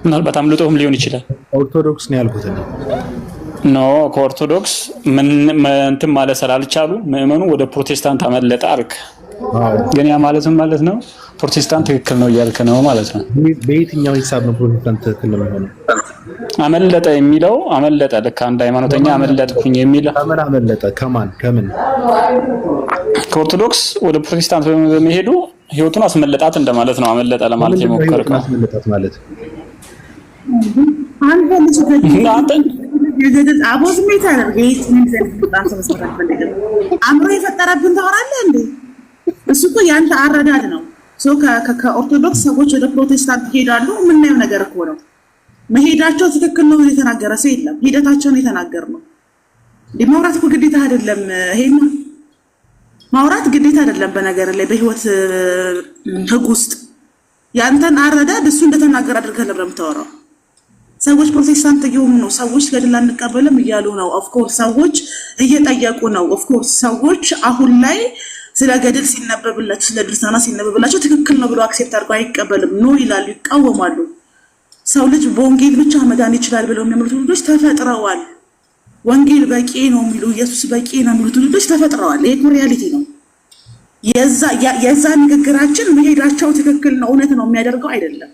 ምናልባት አምልጦም ሊሆን ይችላል። ኦርቶዶክስ ነው ያልኩት ነው። ኖ ከኦርቶዶክስ እንትን ማለት ስላልቻሉ ምዕመኑ ወደ ፕሮቴስታንት አመለጠ አልክ። ግን ያ ማለት ነው ፕሮቴስታንት ትክክል ነው እያልክ ነው ማለት ነው። በየትኛው ሂሳብ ነው ፕሮቴስታንት ትክክል ነው የሚሆነው? አመለጠ የሚለው አመለጠ ልክ አንድ ሃይማኖተኛ አመለጥኩኝ የሚለው ከምን አመለጠ? ከምን ከኦርቶዶክስ ወደ ፕሮቴስታንት በመሄዱ ህይወቱን አስመለጣት እንደማለት ነው። አመለጠ ለማለት የሞከርከው አስመለጣት ማለት አንተ ልጅ አቦ ስሜት አደረገ አምሮ የፈጠረብን ታወራለህ እንዴ? እሱ እኮ ያንተ አረዳድ ነው። ከኦርቶዶክስ ሰዎች ወደ ፕሮቴስታንት ሄዳሉ። የምናየው ነገር እኮ ነው። መሄዳቸው ትክክል ነው የተናገረ ሰው የለም። ሂደታቸውን የተናገር ነው። ማውራት እኮ ግዴታ አይደለም። ይሄን ማውራት ግዴታ አይደለም። በነገር ላይ በህይወት ህግ ውስጥ ያንተን አረዳድ እሱ እንደተናገረ አድርገህ ነበር የምታወራው። ሰዎች ፕሮቴስታንት እየሆኑ ነው። ሰዎች ገድል አንቀበልም እያሉ ነው። ኦፍኮርስ ሰዎች እየጠየቁ ነው። ኦፍኮርስ ሰዎች አሁን ላይ ስለ ገድል ሲነበብላቸው ስለ ድርሳና ሲነበብላቸው ትክክል ነው ብሎ አክሴፕት አድርገው አይቀበልም፣ ኖ ይላሉ፣ ይቃወማሉ። ሰው ልጅ በወንጌል ብቻ መዳን ይችላል ብለው የሚያምኑት ልጆች ተፈጥረዋል። ወንጌል በቂ ነው የሚሉ ኢየሱስ በቂ ነው የሚሉት ልጆች ተፈጥረዋል። ይሄ ሪያሊቲ ነው። የዛ ንግግራችን መሄዳቸው ትክክል ነው እውነት ነው የሚያደርገው አይደለም።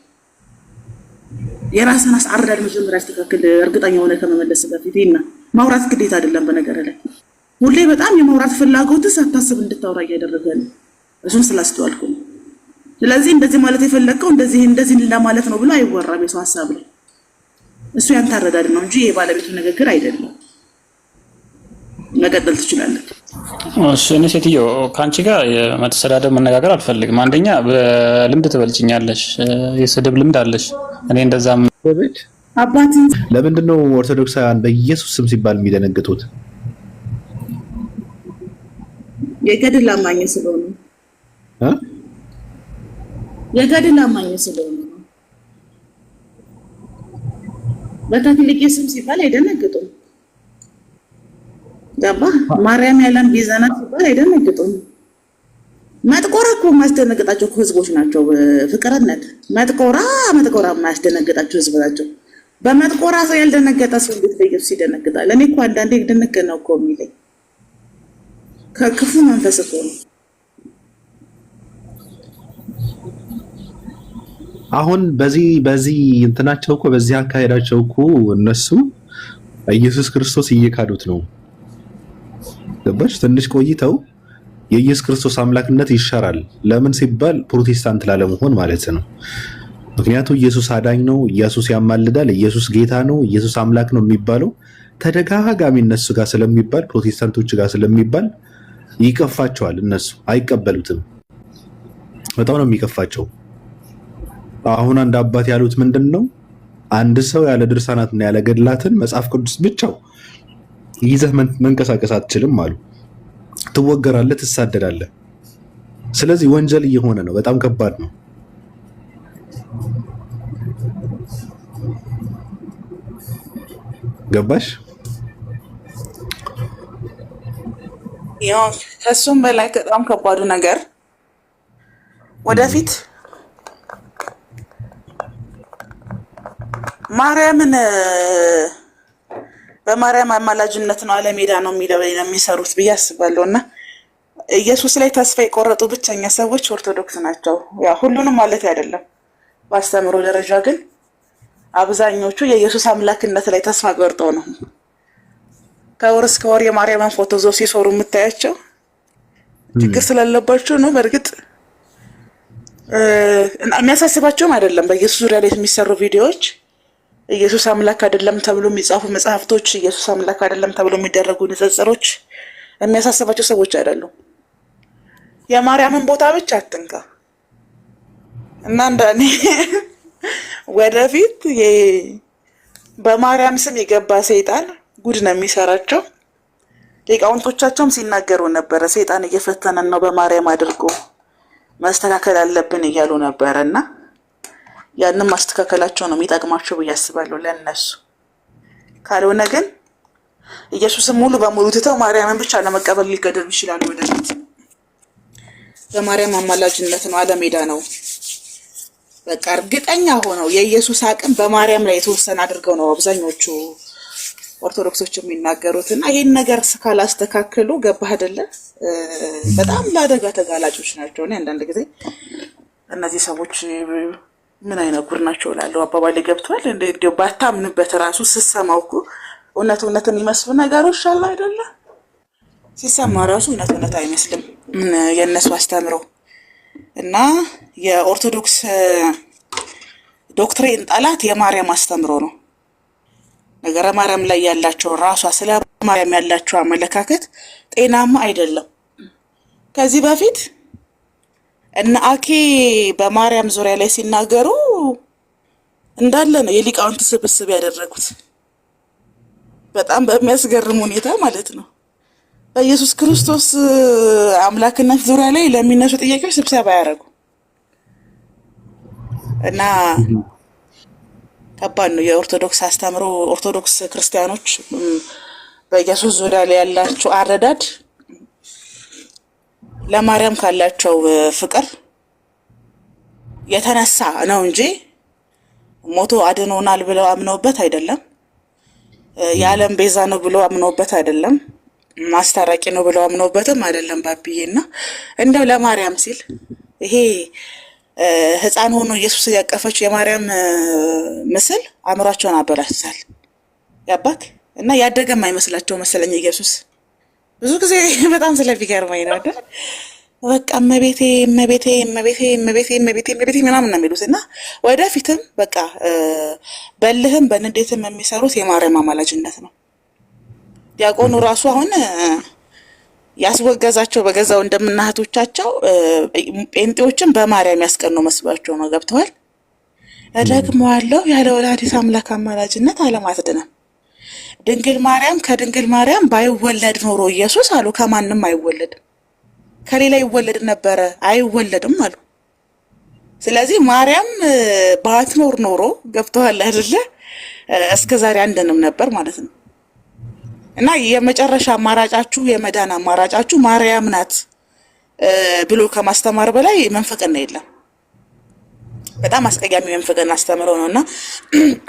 የራስን አረዳድ መጀመሪያ ትክክል እርግጠኛ ሆነ ከመመለስ በፊት እና ማውራት ግዴታ አይደለም። በነገር ላይ ሁሌ በጣም የማውራት ፍላጎትስ ሳታስብ እንድታወራ እያደረገ ነው። እሱን ስላስተዋልኩ ነው። ስለዚህ እንደዚህ ማለት የፈለከው እንደዚህ ለማለት ነው ብሎ አይወራም የሰው ሐሳብ ላይ። እሱ ያንተ አረዳድ ነው እንጂ የባለቤቱ ንግግር አይደለም። መቀጠል ትችላለህ። እሺ እኔ ሴትዮ ከአንቺ ጋር የመተሰዳደብ መነጋገር አልፈልግም። አንደኛ በልምድ ትበልጭኛለሽ፣ የስድብ ልምድ አለሽ። እኔ እንደዛም አባት ለምንድን ነው ኦርቶዶክሳውያን በኢየሱስ ስም ሲባል የሚደነግጡት? የገድል አማኝ ስለሆነ የገድል አማኝ ስለሆነ በካቶሊክ ስም ሲባል አይደነግጡም። ገባ? ማርያም ያለም ቢዘና ሲባል አይደነግጡም። መጥቆራ እኮ ማስደነግጣቸው ህዝቦች ናቸው። ፍቅርነት መጥቆራ ማስደነግጣቸው ህዝብ ናቸው። በመጥቆራ ሰው ያልደነገጠ ሰው እንዴት በኢየሱስ ይደነግጣል? እኔ እኮ አንዳንዴ ድንቅ ነው እኮ የሚለኝ ከክፉ መንፈስ እኮ ነው። አሁን በዚህ እንትናቸው እኮ በዚህ አካሄዳቸው እኮ እነሱ ኢየሱስ ክርስቶስ እየካዱት ነው። ገባሽ? ትንሽ ቆይተው የኢየሱስ ክርስቶስ አምላክነት ይሻራል። ለምን ሲባል ፕሮቴስታንት ላለመሆን ማለት ነው። ምክንያቱም ኢየሱስ አዳኝ ነው፣ ኢየሱስ ያማልዳል፣ ኢየሱስ ጌታ ነው፣ ኢየሱስ አምላክ ነው የሚባለው ተደጋጋሚ እነሱ ጋር ስለሚባል ፕሮቴስታንቶች ጋር ስለሚባል ይቀፋቸዋል። እነሱ አይቀበሉትም። በጣም ነው የሚቀፋቸው። አሁን አንድ አባት ያሉት ምንድን ነው? አንድ ሰው ያለ ድርሳናትና ያለ ገድላትን መጽሐፍ ቅዱስ ብቻው ይዘህ መንቀሳቀስ አትችልም አሉ። ትወገራለህ፣ ትሳደዳለህ። ስለዚህ ወንጀል እየሆነ ነው። በጣም ከባድ ነው። ገባሽ? ያው ከሱም በላይ በጣም ከባዱ ነገር ወደፊት ማርያምን በማርያም አማላጅነት ነው አለሜዳ ነው የሚለው የሚሰሩት ብዬ አስባለሁ። እና ኢየሱስ ላይ ተስፋ የቆረጡ ብቸኛ ሰዎች ኦርቶዶክስ ናቸው። ያ ሁሉንም ማለት አይደለም፣ በአስተምሮ ደረጃ ግን አብዛኞቹ የኢየሱስ አምላክነት ላይ ተስፋ ቆርጠው ነው ከወር እስከ ወር የማርያምን ፎቶ ዞ ሲሰሩ የምታያቸው። ችግር ስላለባቸው ነው። በእርግጥ የሚያሳስባቸውም አይደለም። በኢየሱስ ዙሪያ ላይ የሚሰሩ ቪዲዮዎች ኢየሱስ አምላክ አይደለም ተብሎ የሚጻፉ መጽሐፍቶች፣ ኢየሱስ አምላክ አይደለም ተብሎ የሚደረጉ ንጽጽሮች የሚያሳስባቸው ሰዎች አይደሉም። የማርያምን ቦታ ብቻ አትንካ እና እንደኔ ወደፊት በማርያም ስም የገባ ሰይጣን ጉድ ነው የሚሰራቸው። ሊቃውንቶቻቸውም ሲናገሩ ነበረ። ሰይጣን እየፈተነን ነው፣ በማርያም አድርጎ ማስተካከል አለብን እያሉ ነበረ እና ያንን ማስተካከላቸው ነው የሚጠቅማቸው ብዬ አስባለሁ ለእነሱ። ካልሆነ ግን ኢየሱስን ሙሉ በሙሉ ትተው ማርያምን ብቻ ለመቀበል ሊገደሉ ይችላሉ። ወደፊት በማርያም አማላጅነት ነው አለሜዳ ነው በቃ እርግጠኛ ሆነው የኢየሱስ አቅም በማርያም ላይ የተወሰነ አድርገው ነው አብዛኞቹ ኦርቶዶክሶች የሚናገሩት። እና ይሄን ነገር ካላስተካከሉ ገባህ አይደለ በጣም ለአደጋ ተጋላጮች ናቸው። እኔ አንዳንድ ጊዜ እነዚህ ሰዎች ምን አይነት ጉድ ናቸው እላለሁ። አባባሌ ገብቷል። እንደው ባታምንበት ራሱ ስትሰማው እኮ እውነትን የሚመስሉ ነገሮች አሉ አይደለ? ሲሰማ ራሱ እውነት አይመስልም የእነሱ አስተምረው። እና የኦርቶዶክስ ዶክትሪን ጠላት የማርያም አስተምሮ ነው። ነገረ ማርያም ላይ ያላቸው ራሷ ስለ ማርያም ያላቸው አመለካከት ጤናማ አይደለም። ከዚህ በፊት እና አኬ በማርያም ዙሪያ ላይ ሲናገሩ እንዳለ ነው የሊቃውንት ስብስብ ያደረጉት። በጣም በሚያስገርም ሁኔታ ማለት ነው። በኢየሱስ ክርስቶስ አምላክነት ዙሪያ ላይ ለሚነሱ ጥያቄዎች ስብሰባ ያደረጉ እና ከባድ ነው። የኦርቶዶክስ አስተምሮ ኦርቶዶክስ ክርስቲያኖች በኢየሱስ ዙሪያ ላይ ያላቸው አረዳድ ለማርያም ካላቸው ፍቅር የተነሳ ነው እንጂ ሞቶ አድኖናል ብለው አምነውበት አይደለም። የዓለም ቤዛ ነው ብለው አምነውበት አይደለም። ማስታረቂ ነው ብለው አምነውበትም አይደለም። ባብዬና እንደው ለማርያም ሲል ይሄ ሕፃን ሆኖ ኢየሱስ ያቀፈችው የማርያም ምስል አእምሯቸውን አበላሽቷል ያባክ እና ያደገም አይመስላቸው መሰለኝ ኢየሱስ ብዙ ጊዜ በጣም ስለሚገርመኝ ነው አይደል? በቃ እመቤቴ እመቤቴ እመቤቴ እመቤቴ እመቤቴ እመቤቴ ምናምን ነው የሚሉት እና ወደፊትም በቃ በልህም በንዴትም የሚሰሩት የማርያም አማላጅነት ነው። ዲያቆኑ ራሱ አሁን ያስወገዛቸው በገዛው እንደምናህቶቻቸው ጴንጤዎችን በማርያም ያስቀኑ መስሏቸው ነው። ገብተዋል። እደግመዋለሁ፣ ያለ ወላዲተ አምላክ አማላጅነት ዓለም አትድንም። ድንግል ማርያም ከድንግል ማርያም ባይወለድ ኖሮ ኢየሱስ አሉ ከማንም አይወለድም፣ ከሌላ ይወለድ ነበረ አይወለድም አሉ። ስለዚህ ማርያም ባትኖር ኖሮ ገብተዋል አይደለ እስከዛሬ አንድንም ነበር ማለት ነው። እና የመጨረሻ አማራጫችሁ የመዳን አማራጫችሁ ማርያም ናት ብሎ ከማስተማር በላይ መንፈቅና የለም። በጣም አስቀያሚ መንፈቅና አስተምረው ነውና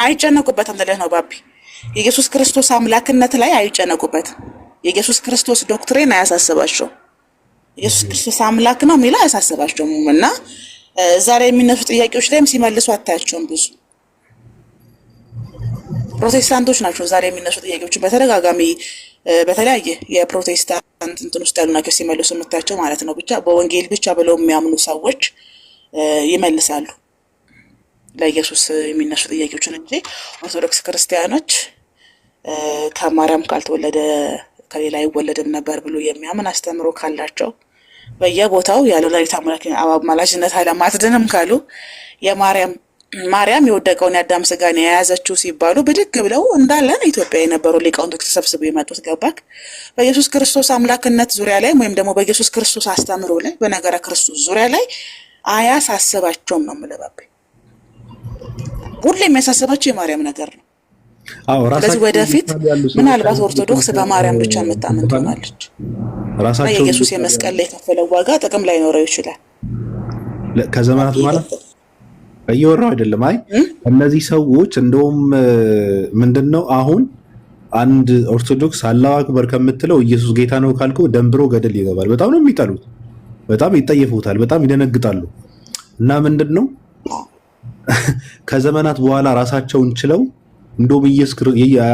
አይጨነቁበትም ተለህ ነው ባቢ። የኢየሱስ ክርስቶስ አምላክነት ላይ አይጨነቁበትም። የኢየሱስ ክርስቶስ ዶክትሪን አያሳስባቸው። ኢየሱስ ክርስቶስ አምላክ ነው የሚለው አያሳስባቸውም። እና እዛ ላይ የሚነሱ ጥያቄዎች ላይም ሲመልሱ አታያቸውም። ብዙ ፕሮቴስታንቶች ናቸው ዛሬ የሚነሱ ጥያቄዎችን በተደጋጋሚ በተለያየ የፕሮቴስታንት እንትን ውስጥ ያሉ ናቸው ሲመልሱ የምታያቸው ማለት ነው። ብቻ በወንጌል ብቻ ብለው የሚያምኑ ሰዎች ይመልሳሉ ለኢየሱስ የሚነሱ ጥያቄዎችን እንጂ ኦርቶዶክስ ክርስቲያኖች ከማርያም ካልተወለደ ከሌላ አይወለድም ነበር ብሎ የሚያምን አስተምሮ ካላቸው በየቦታው ያለ ወላዲተ አምላክ አማላጅነት ዓለም አትድንም ካሉ ማርያም የወደቀውን የአዳም ስጋን የያዘችው ሲባሉ ብድግ ብለው እንዳለን ኢትዮጵያ የነበሩ ሊቃውንቶች ተሰብስበው የመጡት ገባክ። በኢየሱስ ክርስቶስ አምላክነት ዙሪያ ላይ ወይም ደግሞ በኢየሱስ ክርስቶስ አስተምሮ ላይ በነገረ ክርስቶስ ዙሪያ ላይ አያሳስባቸውም ነው የምልህ። ሁሌ የሚያሳስባቸው የማርያም ነገር ነው። ስለዚህ ወደፊት ምናልባት ኦርቶዶክስ በማርያም ብቻ የምታምን ትሆናለች። የኢየሱስ የመስቀል ላይ የከፈለው ዋጋ ጥቅም ላይ ኖረው ይችላል ከዘመናት በኋላ እየወራው አይደለም። አይ እነዚህ ሰዎች እንደውም ምንድነው አሁን አንድ ኦርቶዶክስ አላሁ አክበር ከምትለው ኢየሱስ ጌታ ነው ካልከው ደንብሮ ገደል ይገባል። በጣም ነው የሚጠሉት፣ በጣም ይጠየፉታል፣ በጣም ይደነግጣሉ። እና ምንድነው ከዘመናት በኋላ ራሳቸውን ችለው እንደውም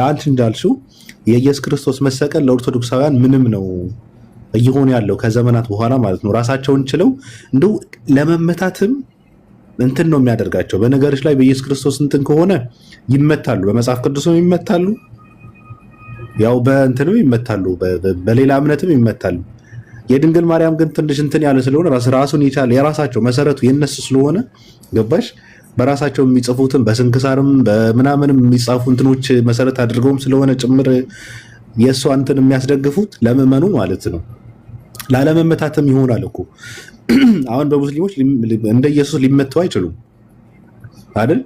አንቺ እንዳልሽው የኢየሱስ ክርስቶስ መሰቀል ለኦርቶዶክሳውያን ምንም ነው እየሆነ ያለው ከዘመናት በኋላ ማለት ነው። ራሳቸውን ችለው እንደው ለመመታትም እንትን ነው የሚያደርጋቸው። በነገሮች ላይ በኢየሱስ ክርስቶስ እንትን ከሆነ ይመታሉ፣ በመጽሐፍ ቅዱስም ይመታሉ፣ ያው በእንትንም ይመታሉ፣ በሌላ እምነትም ይመታሉ። የድንግል ማርያም ግን ትንሽ እንትን ያለ ስለሆነ ራሱን የቻለ የራሳቸው መሰረቱ የነሱ ስለሆነ ገባሽ፣ በራሳቸው የሚጽፉትን በስንክሳርም በምናምንም የሚጻፉ እንትኖች መሰረት አድርገውም ስለሆነ ጭምር የእሷ እንትን የሚያስደግፉት ለምዕመኑ ማለት ነው። ላለመመታትም ይሆናል እኮ አሁን በሙስሊሞች እንደ ኢየሱስ ሊመቱ አይችሉም አይደል?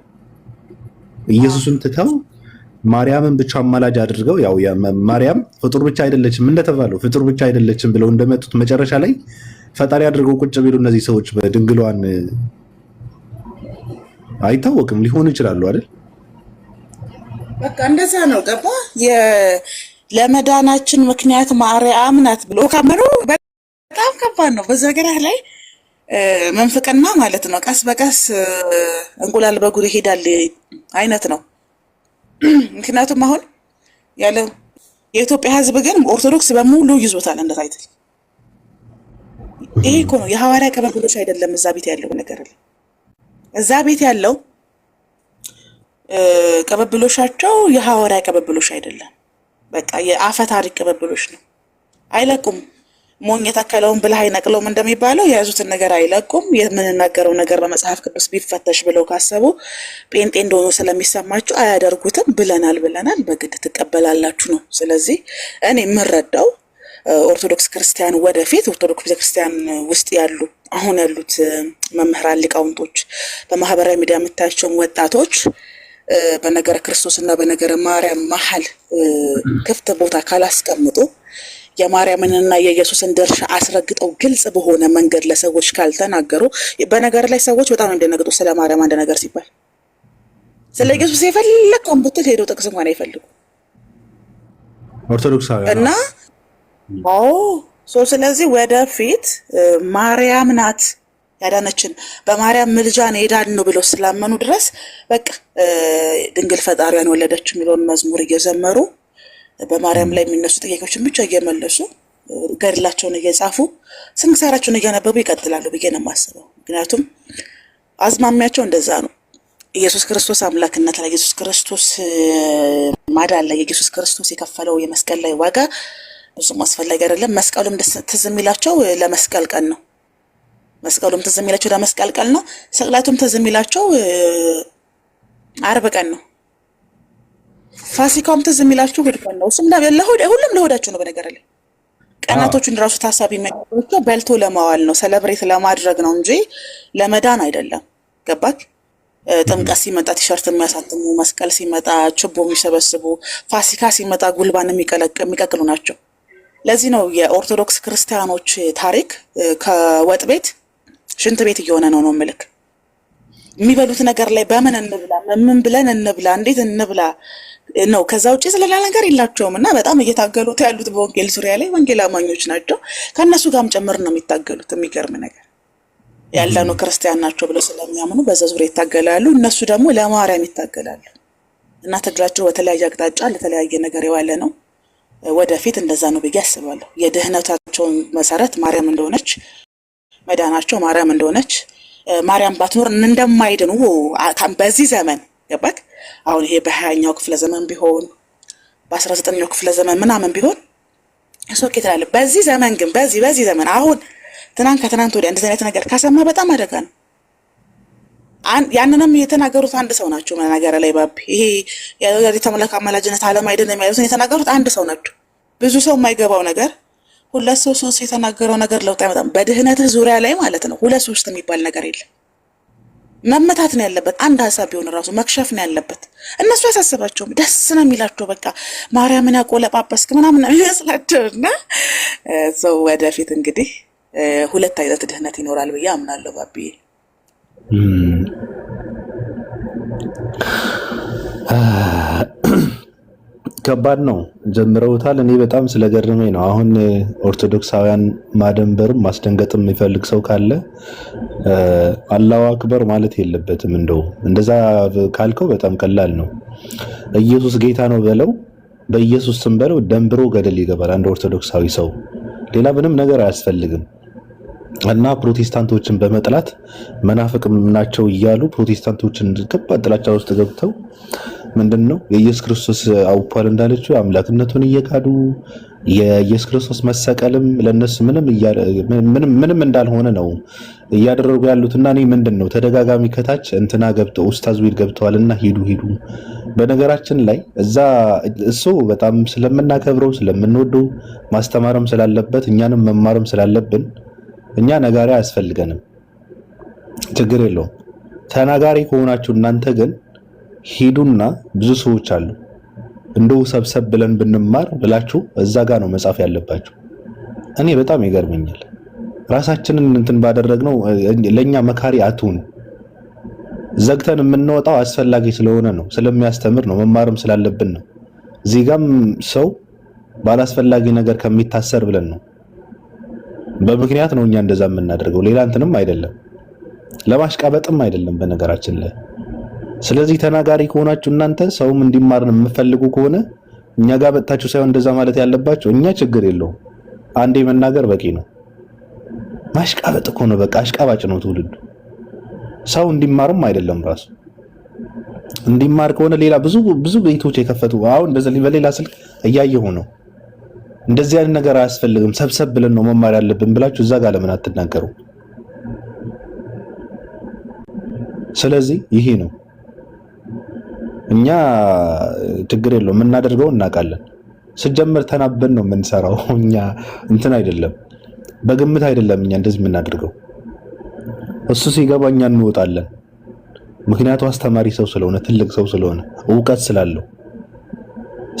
ኢየሱስን ትተው ማርያምን ብቻ አማላጅ አድርገው ያው ማርያም ፍጡር ብቻ አይደለችም እንደተባለው ፍጡር ብቻ አይደለችም ብለው እንደመጡት መጨረሻ ላይ ፈጣሪ አድርገው ቁጭ ቢሉ እነዚህ ሰዎች በድንግሏን አይታወቅም ሊሆኑ ይችላሉ አይደል? በቃ እንደዛ ነው ገባ። ለመዳናችን ምክንያት ማርያም ናት ብሎ ካመኑ በጣም ከባድ ነው። በዛ ሀገር ላይ መንፍቅና ማለት ነው ቀስ በቀስ እንቁላል በጉር ይሄዳል አይነት ነው። ምክንያቱም አሁን ያለው የኢትዮጵያ ሕዝብ ግን ኦርቶዶክስ በሙሉ ይዞታል እንደ ታይትል። ይሄ እኮ ነው የሐዋርያ ቅብብሎሽ አይደለም። እዛ ቤት ያለው ነገር አለ። እዛ ቤት ያለው ቅብብሎሻቸው የሐዋርያ ቅብብሎሽ አይደለም። በቃ የአፈ ታሪክ ቅብብሎሽ ነው። አይለቁም። ሞኝ የተከለውን ብልህ አይነቅለውም እንደሚባለው የያዙትን ነገር አይለቁም። የምንናገረው ነገር በመጽሐፍ ቅዱስ ቢፈተሽ ብለው ካሰቡ ጴንጤ እንደሆኑ ስለሚሰማቸው አያደርጉትም። ብለናል በግድ ትቀበላላችሁ ነው። ስለዚህ እኔ የምረዳው ኦርቶዶክስ ክርስቲያን ወደፊት ኦርቶዶክስ ቤተክርስቲያን ውስጥ ያሉ አሁን ያሉት መምህራን ሊቃውንቶች፣ በማህበራዊ ሚዲያ የምታያቸውን ወጣቶች በነገረ ክርስቶስና በነገረ ማርያም መሀል ክፍት ቦታ ካላስቀምጡ የማርያምንና የኢየሱስን ድርሻ አስረግጠው ግልጽ በሆነ መንገድ ለሰዎች ካልተናገሩ፣ በነገር ላይ ሰዎች በጣም እንደነገጡ ስለ ማርያም አንድ ነገር ሲባል ስለ ኢየሱስ የፈለከውን ብትል ሄደው ጥቅስ እንኳን አይፈልጉ ኦርቶዶክሳውያን እና ስለዚህ ወደፊት ማርያም ናት ያዳነችን በማርያም ምልጃን ሄዳን ነው ብለው ስላመኑ ድረስ በቃ ድንግል ፈጣሪያን ወለደች የሚለውን መዝሙር እየዘመሩ በማርያም ላይ የሚነሱ ጥያቄዎችን ብቻ እየመለሱ ገድላቸውን እየጻፉ ስንክሳራቸውን እያነበቡ ይቀጥላሉ ብዬ ነው የማስበው። ምክንያቱም አዝማሚያቸው እንደዛ ነው። ኢየሱስ ክርስቶስ አምላክነት ላይ ኢየሱስ ክርስቶስ ማዳን ላይ ኢየሱስ ክርስቶስ የከፈለው የመስቀል ላይ ዋጋ ብዙም አስፈላጊ አይደለም። መስቀሉም ትዝ የሚላቸው ለመስቀል ቀን ነው። መስቀሉም ትዝ የሚላቸው ለመስቀል ቀን ነው። ስቅለቱም ትዝ የሚላቸው ዓርብ ቀን ነው። ፋሲካውም ትዝ የሚላቸው እሑድ ቀን ነው። እሱም ሁሉም ለሆዳቸው ነው። በነገር ላይ ቀናቶቹን ራሱ ታሳቢ የሚያደርጉት በልቶ ለማዋል ነው፣ ሰለብሬት ለማድረግ ነው እንጂ ለመዳን አይደለም። ገባክ? ጥምቀት ሲመጣ ቲሸርት የሚያሳትሙ፣ መስቀል ሲመጣ ችቦ የሚሰበስቡ፣ ፋሲካ ሲመጣ ጉልባን የሚቀቅሉ ናቸው። ለዚህ ነው የኦርቶዶክስ ክርስቲያኖች ታሪክ ከወጥ ቤት ሽንት ቤት እየሆነ ነው ምልክ። የሚበሉት ነገር ላይ በምን እንብላ፣ ምን ብለን እንብላ፣ እንዴት እንብላ ነው። ከዛ ውጪ ስለሌላ ነገር የላቸውም። እና በጣም እየታገሉት ያሉት በወንጌል ዙሪያ ላይ ወንጌል አማኞች ናቸው። ከእነሱ ጋርም ጭምር ነው የሚታገሉት። የሚገርም ነገር ያለኑ ክርስቲያን ናቸው ብለው ስለሚያምኑ በዛ ዙሪያ ይታገላሉ። እነሱ ደግሞ ለማርያም ይታገላሉ። እና ትግላቸው በተለያየ አቅጣጫ ለተለያየ ነገር የዋለ ነው። ወደፊት እንደዛ ነው ብዬ አስባለሁ። የድህነታቸውን መሰረት ማርያም እንደሆነች፣ መዳናቸው ማርያም እንደሆነች፣ ማርያም ባትኖር እንደማይድኑ በዚህ ዘመን ገባክ? አሁን ይሄ በ20ኛው ክፍለ ዘመን ቢሆን በ19ኛው ክፍለ ዘመን ምናምን ቢሆን ሶኬ ትላለህ። በዚህ ዘመን ግን በዚህ ዘመን አሁን ከትናንት ወዲያ እንደዚህ አይነት ነገር ካሰማ በጣም አደጋ ነው። ያንንም የተናገሩት አንድ ሰው ናቸው። ነገር ላይ ባቢ ይሄ የወላዲተ አምላክ አማላጅነት ዓለም አይደለም የሚያሉት የተናገሩት አንድ ሰው ናቸው። ብዙ ሰው የማይገባው ነገር ሁለት ሰው ሶስት የተናገረው ነገር ለውጥ አይመጣም። በድህነትህ ዙሪያ ላይ ማለት ነው ሁለት ሶስት የሚባል ነገር የለም። መመታት ነው ያለበት። አንድ ሀሳብ ቢሆን ራሱ መክሸፍ ነው ያለበት። እነሱ ያሳስባቸውም ደስ ነው የሚላቸው። በቃ ማርያምን ያቆለጳጰስክ ምናምን ነው የሚመስላቸው። እና ሰው ወደፊት እንግዲህ ሁለት አይነት ድህነት ይኖራል ብዬ አምናለሁ ባቢዬ። ከባድ ነው። ጀምረውታል። እኔ በጣም ስለገረመኝ ነው። አሁን ኦርቶዶክሳውያን ማደንበርም ማስደንገጥም የሚፈልግ ሰው ካለ አላሁ አክበር ማለት የለበትም። እንደው እንደዛ ካልከው በጣም ቀላል ነው። ኢየሱስ ጌታ ነው በለው፣ በኢየሱስ ስም በለው፣ ደንብሮ ገደል ይገባል አንድ ኦርቶዶክሳዊ ሰው። ሌላ ምንም ነገር አያስፈልግም። እና ፕሮቴስታንቶችን በመጥላት መናፍቅም ናቸው እያሉ ፕሮቴስታንቶችን ከባድ ጥላቻ ውስጥ ገብተው ምንድነው የኢየሱስ ክርስቶስ አውፓል እንዳለችው አምላክነቱን እየካዱ የኢየሱስ ክርስቶስ መሰቀልም ለነሱ ምንም እንዳልሆነ ነው እያደረጉ ያሉትና እኔ ምንድነው ተደጋጋሚ ከታች እንትና ገብተው ኡስታዝ ዊል ገብተዋልና ሂዱ። በነገራችን ላይ እሱ በጣም ስለምናከብረው ስለምንወደው ማስተማርም ስላለበት እኛንም መማርም ስላለብን እኛ ነጋሪ አያስፈልገንም፣ ችግር የለውም። ተናጋሪ ከሆናችሁ እናንተ ግን ሂዱና ብዙ ሰዎች አሉ እንደው ሰብሰብ ብለን ብንማር ብላችሁ እዛ ጋር ነው መጻፍ ያለባችሁ። እኔ በጣም ይገርመኛል። ራሳችንን እንትን ባደረግነው ለኛ መካሪ አትሁኑ። ዘግተን የምንወጣው አስፈላጊ ስለሆነ ነው፣ ስለሚያስተምር ነው፣ መማርም ስላለብን ነው። እዚህ ጋም ሰው ባላስፈላጊ ነገር ከሚታሰር ብለን ነው። በምክንያት ነው እኛ እንደዛ የምናደርገው፣ ሌላ እንትንም አይደለም፣ ለማሽቃበጥም አይደለም በነገራችን ላይ። ስለዚህ ተናጋሪ ከሆናችሁ እናንተ ሰውም እንዲማርን የምትፈልጉ ከሆነ እኛ ጋር መጣችሁ ሳይሆን እንደዛ ማለት ያለባችሁ። እኛ ችግር የለውም፣ አንዴ መናገር በቂ ነው። ማሽቃበጥ እኮ ነው፣ በቃ አሽቃባጭ ነው ትውልዱ። ሰው እንዲማርም አይደለም ራሱ እንዲማር ከሆነ ሌላ ብዙ ቤቶች የከፈቱ አሁን በሌላ ስልክ እያየሁ ነው። እንደዚህ አይነት ነገር አያስፈልግም፣ ሰብሰብ ብለን ነው መማር ያለብን ብላችሁ እዛ ጋር ለምን አትናገሩ? ስለዚህ ይሄ ነው። እኛ ችግር የለውም፣ የምናደርገው እናውቃለን። ስጀምር ተናበን ነው የምንሰራው። እኛ እንትን አይደለም፣ በግምት አይደለም እኛ እንደዚህ የምናደርገው። እሱ ሲገባ እኛ እንወጣለን። ምክንያቱ አስተማሪ ሰው ስለሆነ ትልቅ ሰው ስለሆነ እውቀት ስላለው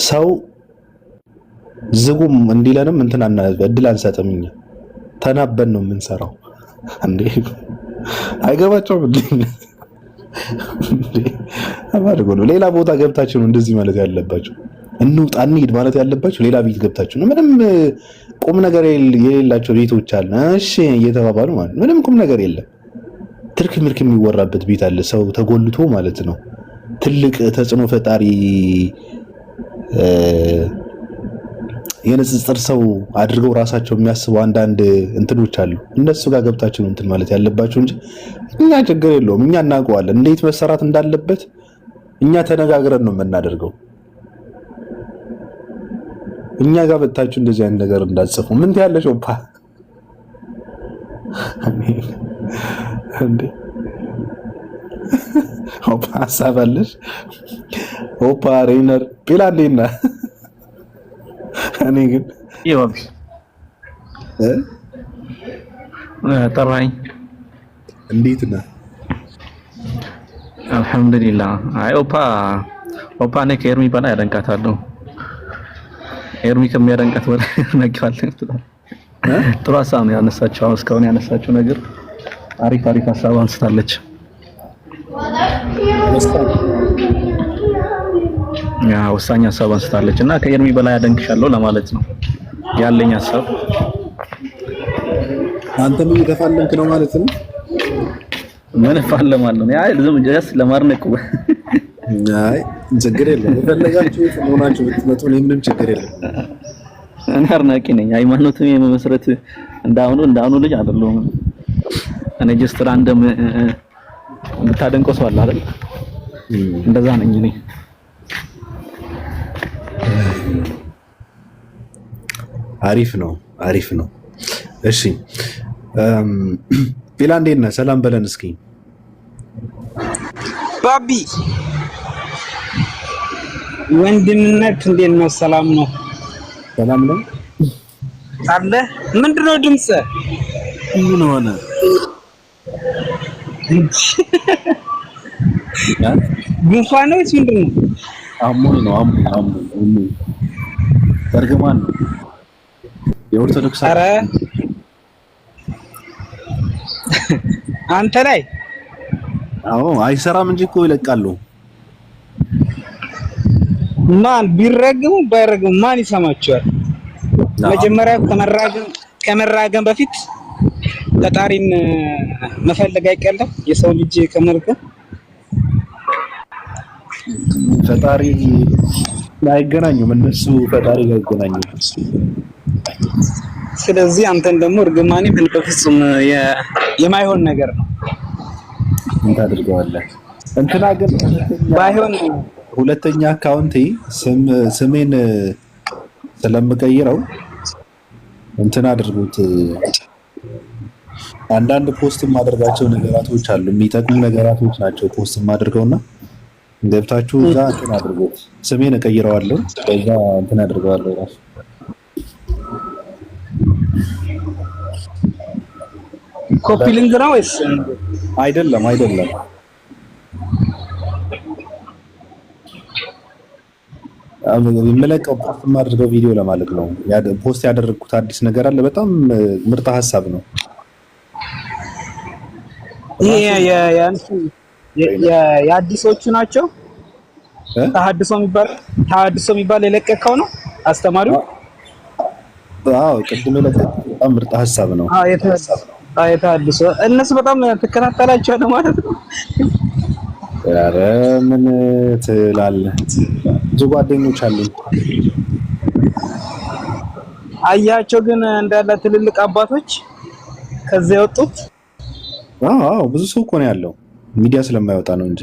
ሰው ዝጉም እንዲለንም እንትን እድል አንሰጥም። እኛ ተናበን ነው የምንሰራው እንዴ አይገባቸውም እንዴ አማርጎ ነው። ሌላ ቦታ ገብታችሁ ነው እንደዚህ ማለት ያለባችሁ። እንውጣ እንሂድ ማለት ያለባችሁ ሌላ ቤት ገብታችሁ ነው። ምንም ቁም ነገር የሌላቸው ቤቶች አሉ። እሺ እየተባባሉ ማለት ምንም ቁም ነገር የለም። ትርክ ምርክ የሚወራበት ቤት አለ። ሰው ተጎልቶ ማለት ነው። ትልቅ ተጽዕኖ ፈጣሪ የንጽጽር ሰው አድርገው ራሳቸው የሚያስቡ አንዳንድ እንትኖች አሉ። እነሱ ጋር ገብታችሁ ነው እንትን ማለት ያለባችሁ እንጂ እኛ ችግር የለውም። እኛ እናውቀዋለን እንዴት መሰራት እንዳለበት። እኛ ተነጋግረን ነው የምናደርገው። እኛ ጋር በታችሁ እንደዚህ አይነት ነገር እንዳትጽፉ። ምን ትያለሽ ኦፓ? እንዴ ኦፓ ሀሳብ አለሽ? ኦፓ ሬነር ፒላንዴና እኔ ግን ይወብሽ ጠራኝ። እንዴት ነህ? አልሐምዱሊላህ። አይ ኦፓ እኔ ከኤርሚ በላይ አደንቃታለሁ። ኤርሚ ከሚያደንቃት በላይ ነግፋለሁ። ጥሩ ሀሳብ ነው ያነሳችው። አሁን እስካሁን ያነሳችው ነገር አሪፍ ሀሳብ አንስታለች። ያ ወሳኝ ሀሳብ አንስታለች እና ከኤርሚ በላይ አደንቅሻለሁ ለማለት ነው ያለኝ ሀሳብ። አንተም እየተፋለምክ ነው ማለት ነው? ምን ፋለማለሁ? አይ ዝም ጀስ ለማርነቅ። አይ ችግር የለም። የፈለጋችሁ ሆናችሁ ብትመጡ ምንም ችግር የለም። እኔ አድናቂ ነኝ። ሃይማኖትም የመመስረት እንዳሁኑ ልጅ አይደለሁም። እኔ ጀስት ራንደም ብታደንቀው ሰው አለ አይደል? እንደዛ ነኝ እኔ። አሪፍ ነው። እሺ ቢላ እንዴት ነህ? ሰላም በለን እስኪ። ባቢ ወንድምነት እንዴት ነው? ሰላም ነው? ሰላም ነው አለ። ምንድነው ድምጽ? ምን ሆነ? ጉንፋን ነው ወይስ ምንድነው? አሞኝ ነው። ተርግማን ነው የኦርቶዶክስ። ኧረ አንተ ላይ አዎ አይሰራም እንጂ እኮ ይለቃሉ። ማን ቢረግሙ ባይረግሙ ማን ይሰማቸዋል? መጀመሪያ ከመራገም በፊት ፈጣሪን መፈለግ አይቀርም። የሰው ልጅ ከመርገም ፈጣሪ አይገናኙም። እነሱ ፈጣሪ ጋር ይገናኙ። ስለዚህ አንተን ደግሞ እርግማኔ በፍጹም የማይሆን ነገር ነው። ምን ታደርገዋለህ? እንትና ግን ባይሆን ሁለተኛ አካውንቴ ስሜን ስለምቀይረው እንትን አድርጉት። አንዳንድ ፖስት የማደርጋቸው ነገራቶች አሉ፣ የሚጠቅሙ ነገራቶች ናቸው ፖስት የማደርገውና ገብታችሁ እዛ እንትን አድርጉት። ስሜን እቀይረዋለሁ፣ በዛ እንትን አድርገዋለሁ። ራሱ ኮፒ ሊንክ ነው ወይስ አይደለም? የምለቀው ፖስት የማደርገው ቪዲዮ ለማለት ነው። ፖስት ያደረግኩት አዲስ ነገር አለ። በጣም ምርጥ ሀሳብ ነው። ይሄ የአዲሶቹ ናቸው። ተሐድሶ የሚባል የለቀቀው ነው አስተማሪው። አዎ ቅድም የለቀቀው በጣም ምርጥ ሀሳብ ነው። የተሐድሶ እነሱ በጣም ትከታተላቸዋለህ ማለት ነው። ኧረ ምን ትላለህ? ብዙ ጓደኞች አሉኝ። አያቸው ግን እንዳለ ትልልቅ አባቶች ከዛ የወጡት። አዎ ብዙ ሰው እኮ ነው ያለው፣ ሚዲያ ስለማይወጣ ነው እንጂ።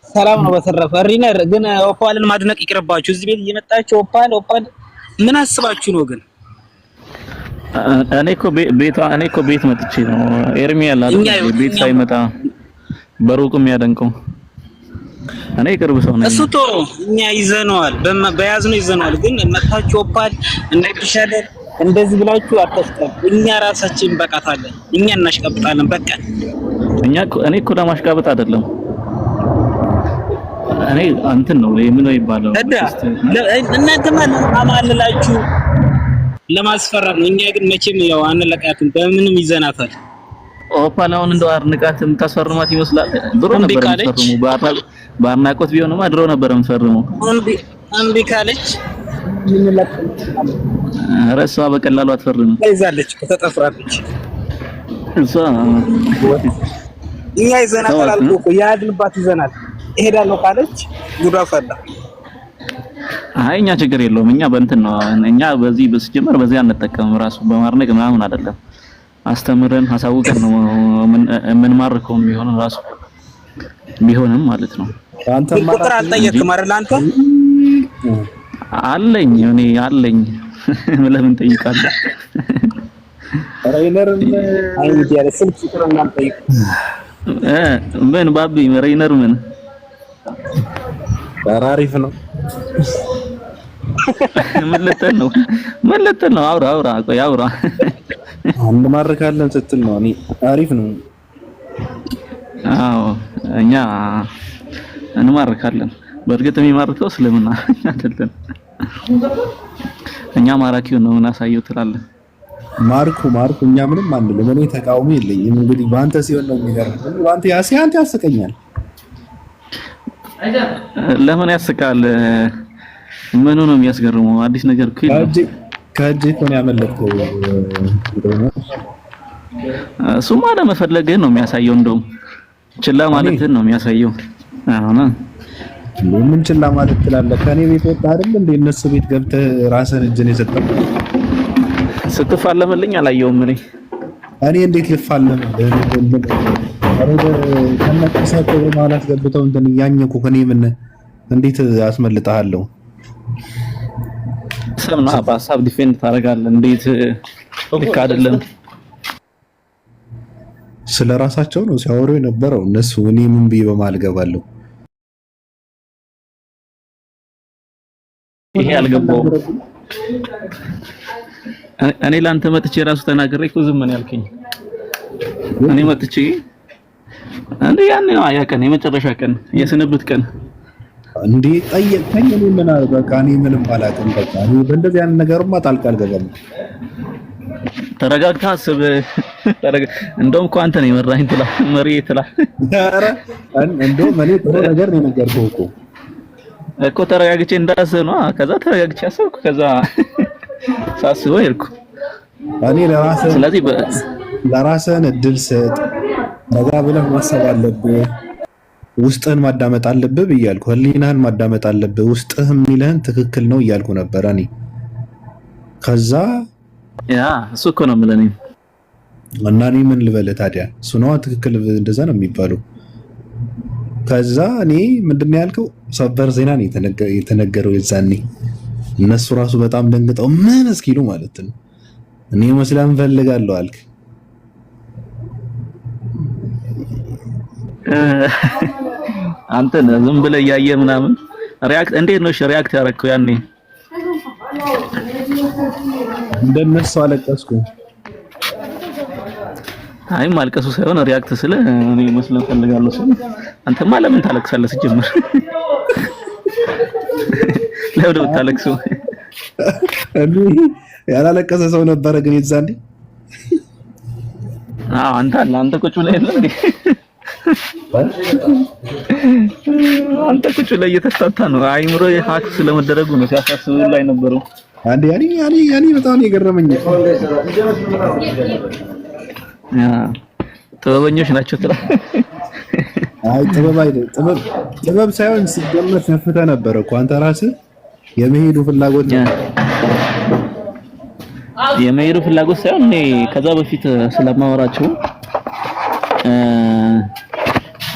ሰላም ነው። በተረፈ ሪነር ግን ኦፓልን ማድነቅ ይቅርባችሁ። እዚህ ቤት እየመጣችሁ ኦፓል ምን አስባችሁ ነው ግን? እኔ እኮ ቤት መጥቼ ነው ኤርሚ ያለ አይደል? ቤት ሳይመጣ በሩቅ የሚያደንቀው እኔ ቅርብ ሰው ነኝ። እሱ ቶ እኛ ይዘነዋል፣ በያዝነው ይዘነዋል። ግን መታችሁ ኦፓል እንዳይሻደር እንደዚህ ብላችሁ አታስቀብ። እኛ ራሳችን በቃታለን፣ እኛ እናሽቀብጣለን። በቃ እኔ እኮ ለማሽቃበጥ አይደለም። እኔ እንትን ነው ምን ነው ይባላል እናንተ ማለላችሁ ለማስፈራት ነው። እኛ ግን መቼም ያው አንለቃትም፣ በምንም ይዘናታል። ኦፓል አሁን እንደው አርንቃት የምታስፈርማት ይመስላል። ድሮ ነበር የምትፈርሙ። በአድናቆት ቢሆንማ ድሮ ነበር የምትፈርሙ። እምቢ ካለች እሷ በቀላሉ አትፈርም። ይዛለች፣ ተጠፍራለች። እሷ እኛ ይዘናታል አልኩ እኮ ያድንባት ይዘናል። እሄዳለሁ ካለች ጉዳ ፈላ። አይ እኛ ችግር የለውም። እኛ በእንትን ነው እኛ በዚህ በስጀመር በዚህ አንጠቀምም። ራሱ በማርነቅ ምናምን አይደለም። አስተምረን አሳውቀን ነው ምን ማርከው የሚሆነው ራሱ ቢሆንም ማለት ነው። አንተ ቁጥር አልጠየቅም አይደል? አንተ አለኝ እኔ አለኝ ለምን ጠይቃለህ? ሬይነርም አይነት ያለ ስልክ ቁጥር እናንጠይቅ ምን ባቢ ሬይነር ምን አሪፍ ነው። ምን ልትል ነው? አውራ ቆይ አውራ። አንድ ማረካለን ስትል ነው። እኔ አሪፍ ነው። አዎ እኛ እንማርካለን። በእርግጥ የሚማርከው እስልምና አይደለም። እኛ ማራኪው ነው እናሳየው ትላለህ። ማርኩ እኛ ምንም አንልም። እኔ ተቃውሞ የለኝም። እንግዲህ ባንተ ሲሆን ነው የሚገርመው። ባንተ ያስቀኛል። ለምን ያስቃል? ምኑ ነው የሚያስገርመው? አዲስ ነገር እኮ ከእጅ እኮ ነው ያመለጥከው። እሱማ ለመፈለግህ ነው የሚያሳየው። እንደውም ችላ ማለትህን ነው የሚያሳየው። አሁን ምን ችላ ማለት ትላለህ? ከኔ ቤት ወጣ አይደል እንዴ? እነሱ ቤት ገብተህ ራስህን እጅን የሰጠው ስትፋለምልኝ አላየውም። እኔ እንዴት ልፋለም? ከነቀሳቸው በማለት ገብተው እንትን ያኘኩ ከኔ ምን እንዴት አስመልጣለሁ? ሰምና በሀሳብ ዲፌንድ ታደርጋለህ። እንዴት ልክ አይደለም። ስለ ራሳቸው ነው ሲያወሩ የነበረው እነሱ። እኔ ምን ብዬ በማል ገባለሁ? ይሄ አልገባውም። እኔ ላንተ መጥቼ ራሱ ተናግሬ እኮ ዝም ምን ያልከኝ? እኔ መጥቼ እንዴ ያን ነው ያ ቀን የመጨረሻ ቀን የስንብት ቀን እንዴ ጠየቀኝ። እኔ ምን አለ በቃ እኔ ምንም አላውቅም። በቃ እኔ በእንደዚህ አይነት ነገርማ ጣልቃ አልገባም። ተረጋግተህ አስብ። እንደውም እኮ አንተ ነው የመራኝ ትላለህ፣ መሪ ትላለህ። ኧረ እንደውም እኔ ጥሩ ነገር ነው የነገርኩህ እኮ ተረጋግቼ እንዳስብ ነው። ከዛ ተረጋግቼ አሰብኩ። ከዛ ሳስበው ሄድኩ። እኔ ስለዚህ ለራስህን እድል ስጥ። ረጋ ብለህ ማሰብ አለብህ። ውስጥህን ማዳመጥ አለብህ ብያለሁ። ህሊናህን ማዳመጥ አለብህ። ውስጥህ የሚልህን ትክክል ነው እያልኩ ነበር እኔ። ከዛ ያ እሱ እኮ ነው የምልህ እኔ። እና እኔ ምን ልበልህ ታዲያ? እሱ ነው ትክክል፣ እንደዛ ነው የሚባለው። ከዛ እኔ ምንድን ነው ያልከው? ሰበር ዜና ነው የተነገረው የዛኔ። እነሱ ራሱ በጣም ደንግጠው ምን እስኪሉ ማለት ነው። እኔ መስላም ፈልጋለሁ አልክ። አንተ ዝም ብለህ እያየህ ምናምን ሪያክት እንዴት ነው ሪያክት ያደረግከው ያኔ? እንደነሱ አለቀስኩ። አይ ማልቀሱ ሳይሆን ሪያክት ስለ እኔ መስለን ፈልጋለሁ ስለ አንተማ ለምን ታለቅሳለህ? ሲጀምር ለምን ታለቅሰው? እኔ ያላለቀሰ ሰው ነበረ ግን የዛኔ። አዎ አንተ ቁጭ ብለህ የለ እንዴ? አንተ ቁጭ ብለህ እየተፍታታ ነው። አይምሮ ሀክ ስለመደረጉ ነው ሲያሳስብ ላይ ነበረው። አንዴ ያኔ በጣም የገረመኝ ጥበበኞች ናቸው ትላ። አይ ጥበብ ሳይሆን ሲጀመር ሸፍተህ ነበረ እኮ አንተ ራስህ የመሄዱ ፍላጎት ሳይሆን እኔ ከዛ በፊት ስለማወራቸው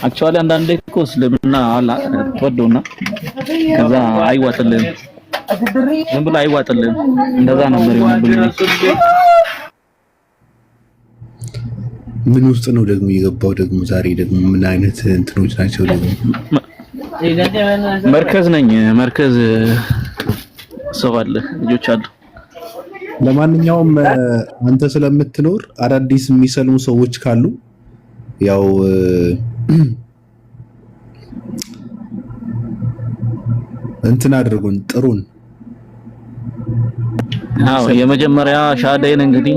አክቹአሊ አንዳንዴ እኮ እስልምና ተወደውና ከዛ አይዋጥልህም፣ ዝም ብሎ አይዋጥልህም። እንደዛ ነበር የሆነብኝ። ምን ውስጥ ነው ደግሞ የገባው? ደግሞ ዛሬ ደግሞ ምን አይነት እንትኖች ናቸው ደግሞ? መርከዝ ነኝ። መርከዝ ሰው አለ፣ ልጆች አሉ። ለማንኛውም አንተ ስለምትኖር አዳዲስ የሚሰልሙ ሰዎች ካሉ ያው እንትን አድርጉን ጥሩን። አዎ የመጀመሪያ ሻዳይን እንግዲህ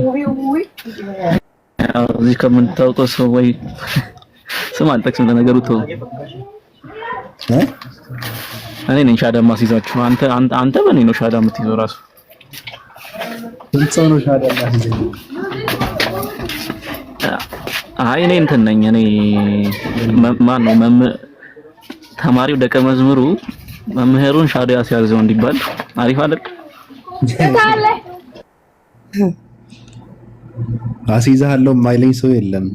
ያው እዚህ ከምንታውቀው ሰው ወይ ስም አልጠቅስም ለነገሩ ተው። እኔ ነኝ ሻዳ ማስይዛችሁ። አንተ በእኔ ነው ሻዳ የምትይዘው ራሱ። ሰው ነው ሻዳ ማስይዘው። አይ እኔ እንትን ነኝ። እኔ ማን ነው ተማሪው ደቀ መዝሙሩ መምህሩን ሻዳ ያስያዘው እንዲባል አሪፍ አይደል? አስይዛለሁ የማይለኝ ሰው የለም።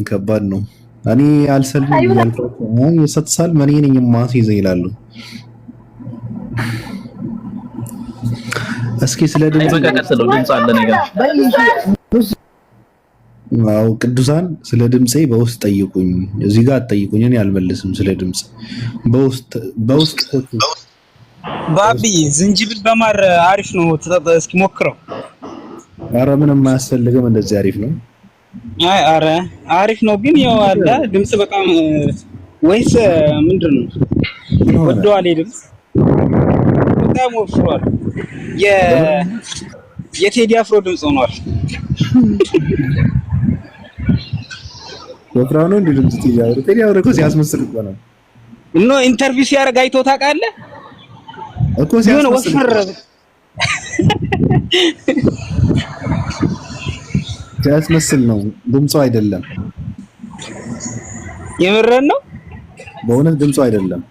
ከባድ ነው። እኔ አልሰልም ያልኩት የሰጥሳል ማን ነኝ የማስይዘው ይላሉ። እስኪ ስለ ድምጽ በቀቀሰለው ድምጽ አለ ነገር አው ቅዱሳን ስለ ድምጼ በውስጥ ጠይቁኝ። እዚህ ጋር ጠይቁኝ፣ እኔ አልመልስም። ስለ ድምጽ በውስጥ ባቢ ዝንጅብል በማር አሪፍ ነው፣ እስኪ ሞክረው። ኧረ ምንም አያስፈልግም፣ እንደዚህ አሪፍ ነው። አይ ኧረ አሪፍ ነው፣ ግን ያው አለ ድምጽ በጣም ወይስ ምንድነው? ወደዋል ድምጽ በጣም ወፍሯል። የቴዲ አፍሮ ድምጽ ሆኗል። ወፍራኑ እንደ ድምጽ ቴዲ አፍሮ እኮ ሲያስመስል እኮ ነው እና ኢንተርቪው ሲያደርግ አይተው ታውቃለህ እኮ ሲያስመስል ሲያስመስል ነው፣ ድምጹ አይደለም። የምረን ነው በእውነት ድምጹ አይደለም።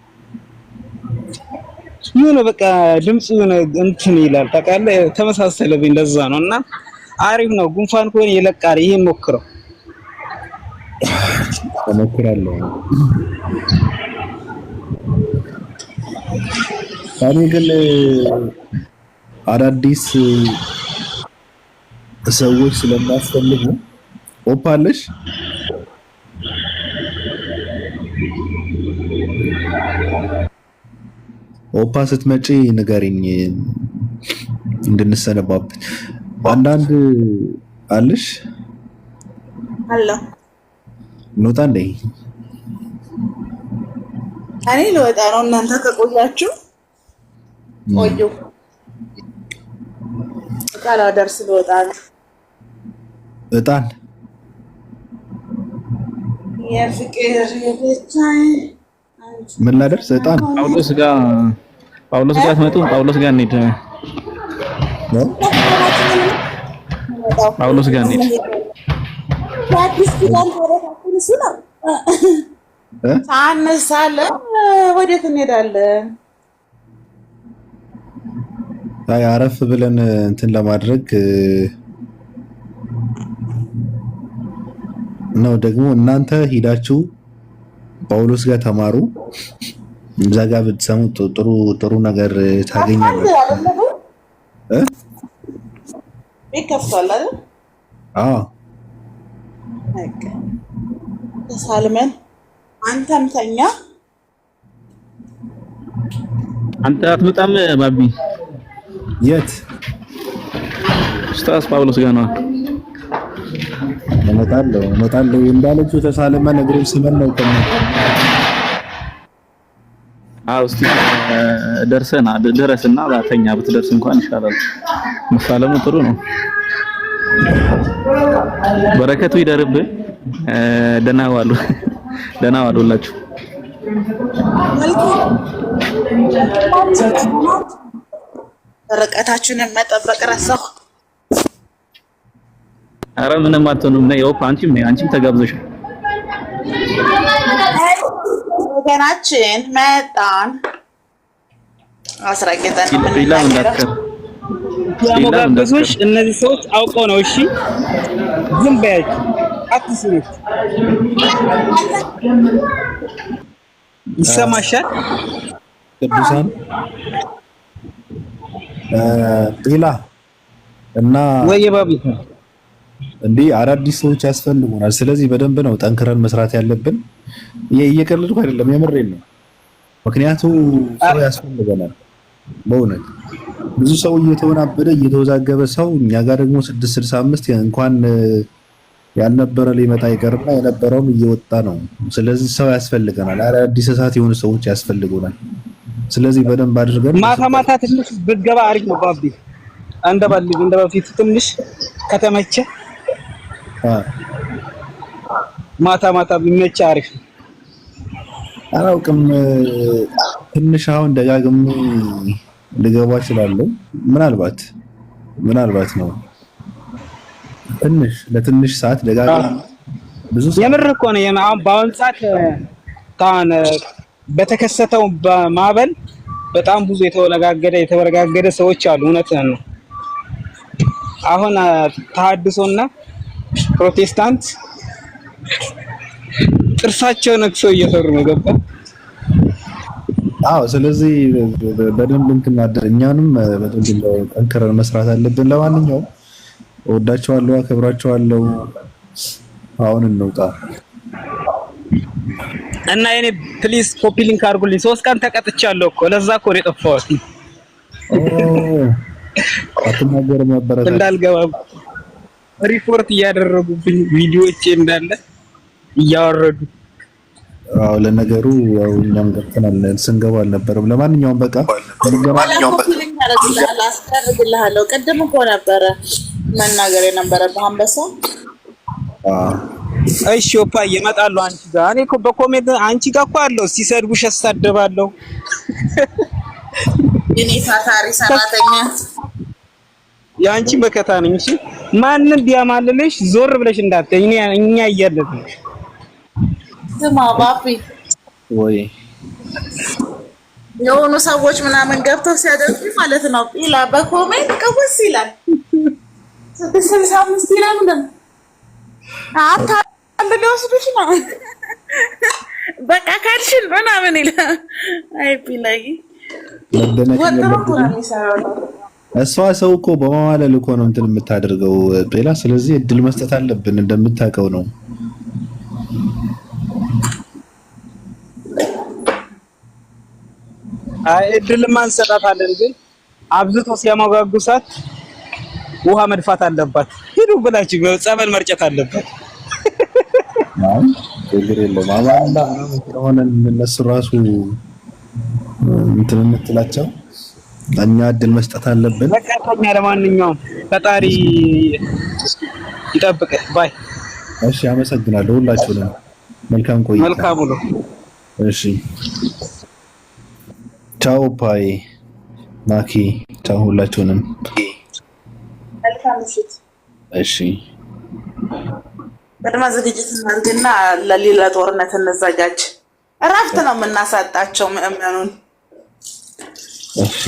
የሆነ በቃ ድምጹ የሆነ እንትን ይላል ታውቃለህ፣ ተመሳሰለብኝ። ለዛ ነው እና አሪፍ ነው። ጉንፋን ከሆነ ይለቃል። ይሄን ሞክረው። እሞክራለሁ። እኔ ግን አዳዲስ ሰዎች ስለማስፈልጉ ኦፓለሽ ኦፓ ስትመጪ ንገሪኝ እንድንሰነባበት። አንዳንድ አለሽ አለ ኖታ እንዴ? እኔ ልወጣ ነው። እናንተ ከቆያችሁ ቆዩ። ቃላ ደርስ ልወጣ ነው። እጣን የፍቅር የብቻዬ ምን ላደርስ? እጣን ጳውሎስ ጋር ትመጡ። ጳውሎስ ጋር እንሂድ። ጳውሎስ ጋር እንሂድ። አዲስ ኪዳን ተረካኩልሱ ነው። ሳንሳለን ወዴት እንሄዳለን? አይ አረፍ ብለን እንትን ለማድረግ ነው። ደግሞ እናንተ ሂዳችሁ ጳውሎስ ጋር ተማሩ። እዛ ጋር ብትሰሙ ጥሩ ነገር ታገኛላችሁ። ይከፍታል አይደል? አዎ ተሳልመን አንተም ተኛ። አንተ አትመጣም ባቢ? የት? ኡስታዝ ጳውሎስ ጋር ነው። እመጣለሁ እንዳለችው ተሳልመን እግሩን ስመን ነው ከመ እስቲ ድረስና ባተኛ ብትደርስ እንኳን ይሻላል። መሳለሙ ጥሩ ነው። በረከቱ ይደርብህ። ደህና ዋሉላችሁ። ርቀታችንን መጠበቅ ረሳሁ። ኧረ ምንም አትሆኑም። ነይ ኦፕ፣ አንቺም ተጋብዘሻል። ወገናችን መጣን። አስረግጠን ያሞጋገዞች እነዚህ ሰዎች አውቀው ነው። እሺ ዝም በያችሁ፣ አትስሩት። ይሰማሻል? ቅዱሳን ጤላ እና ወይ ባቢ እንዴ አዳዲስ ሰዎች ያስፈልጉናል። ስለዚህ በደንብ ነው ጠንክረን መስራት ያለብን። እየቀለድኩ አይደለም፣ የምሬን ነው። ምክንያቱም ሰው ያስፈልገናል። በእውነት ብዙ ሰው እየተወናበደ እየተወዛገበ ሰው እኛ ጋር ደግሞ 665 እንኳን ያልነበረ ሊመጣ ይቀርና የነበረውም እየወጣ ነው። ስለዚህ ሰው ያስፈልገናል። አዳዲስ እሳት የሆኑ ሰዎች ያስፈልጉናል። ስለዚህ በደንብ አድርገን ማታ ትንሽ ብትገባ አሪፍ ነው። ባቢ እንደ በፊቱ ትንሽ ከተመቸ ማታ ቢመች አሪፍ ነው። አላውቅም ትንሽ አሁን ደጋግሜ ልገባ እችላለሁ። ምናልባት ነው ለትንሽ ሰዓት ደጋግሜ ብዙ የምር እኮ ነው። አሁን በአሁን ሰዓት በተከሰተው በማዕበል በጣም ብዙ የተወረጋገደ ሰዎች አሉ። እውነት ነው። አሁን ተሐድሶና ፕሮቴስታንት ጥርሳቸው ነክሰው እየሰሩ ነው። ገባ? አዎ። ስለዚህ በደንብ እኛንም በደንብ ጠንክረን መስራት አለብን። ለማንኛውም እወዳቸዋለሁ፣ አከብራቸዋለሁ። አሁን እንውጣ እና የኔ ፕሊዝ ኮፒ ሊንክ አድርጉልኝ። 3 ቀን ተቀጥቻለሁ እኮ ለዛ እኮ ነው የጠፋሁት። አትናገርም ነበር እንዳልገባ ሪፖርት እያደረጉብኝ ቪዲዮዎቼ እንዳለ እያወረዱ። አዎ ለነገሩ ያው እኛም ገብተናል፣ ስንገባ አልነበረም። ለማንኛውም በቃ አስቀርግልሃለሁ። ቅድም እኮ ነበረ መናገር የነበረብህ አንበሳ። እሺ ኦፓዬ እመጣለሁ አንቺ ጋር። እኔ እኮ በኮሜንት አንቺ ጋር እኮ አለው ሲሰድቡሽ አሳደባለሁ። የኔ ታታሪ ሰራተኛ ያንቺ መከታ ነኝ። እሺ ማንንም ቢያማልልሽ ዞር ብለሽ እንዳትይ። እኛ እያለን ስማ ባቢ ወይ የሆኑ ሰዎች ምናምን ገብተው ሲያደርጉ ማለት ነው ኢላ በኮሜንት ቀውስ ይላል 665 ይላል ምንድን አታምብል ወስዱሽ ነው በቃ ካልሽን ምናምን ይላል። አይ ቢላይ እሷ ሰው እኮ በማማለል እኮ ነው እንትን የምታደርገው ጴላ። ስለዚህ እድል መስጠት አለብን። እንደምታውቀው ነው። እድል ማንሰጣታለን፣ ግን አብዝቶ ሲያመጋጉሳት ውሃ መድፋት አለባት። ሂዱ ብላችሁ ጸበል መርጨት አለባት። ችግር የለውም። አማንና ስለሆነ እነሱ ራሱ እንትን የምትላቸው እኛ እድል መስጠት አለብን። በቃኛ። ለማንኛውም ፈጣሪ ይጠብቅህ ባይ። እሺ አመሰግናለሁ። ሁላችሁንም መልካም ቆይታ። መልካም ነው። እሺ ቻው ፓይ ማኪ ቻው ሁላችሁንም። መልካም ምሽት። እሺ ቅድመ ዝግጅት እናድርግና ለሌላ ጦርነት እንዘጋጅ። እረፍት ነው የምናሳጣቸው ምእመኑን። እሺ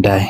ዳይ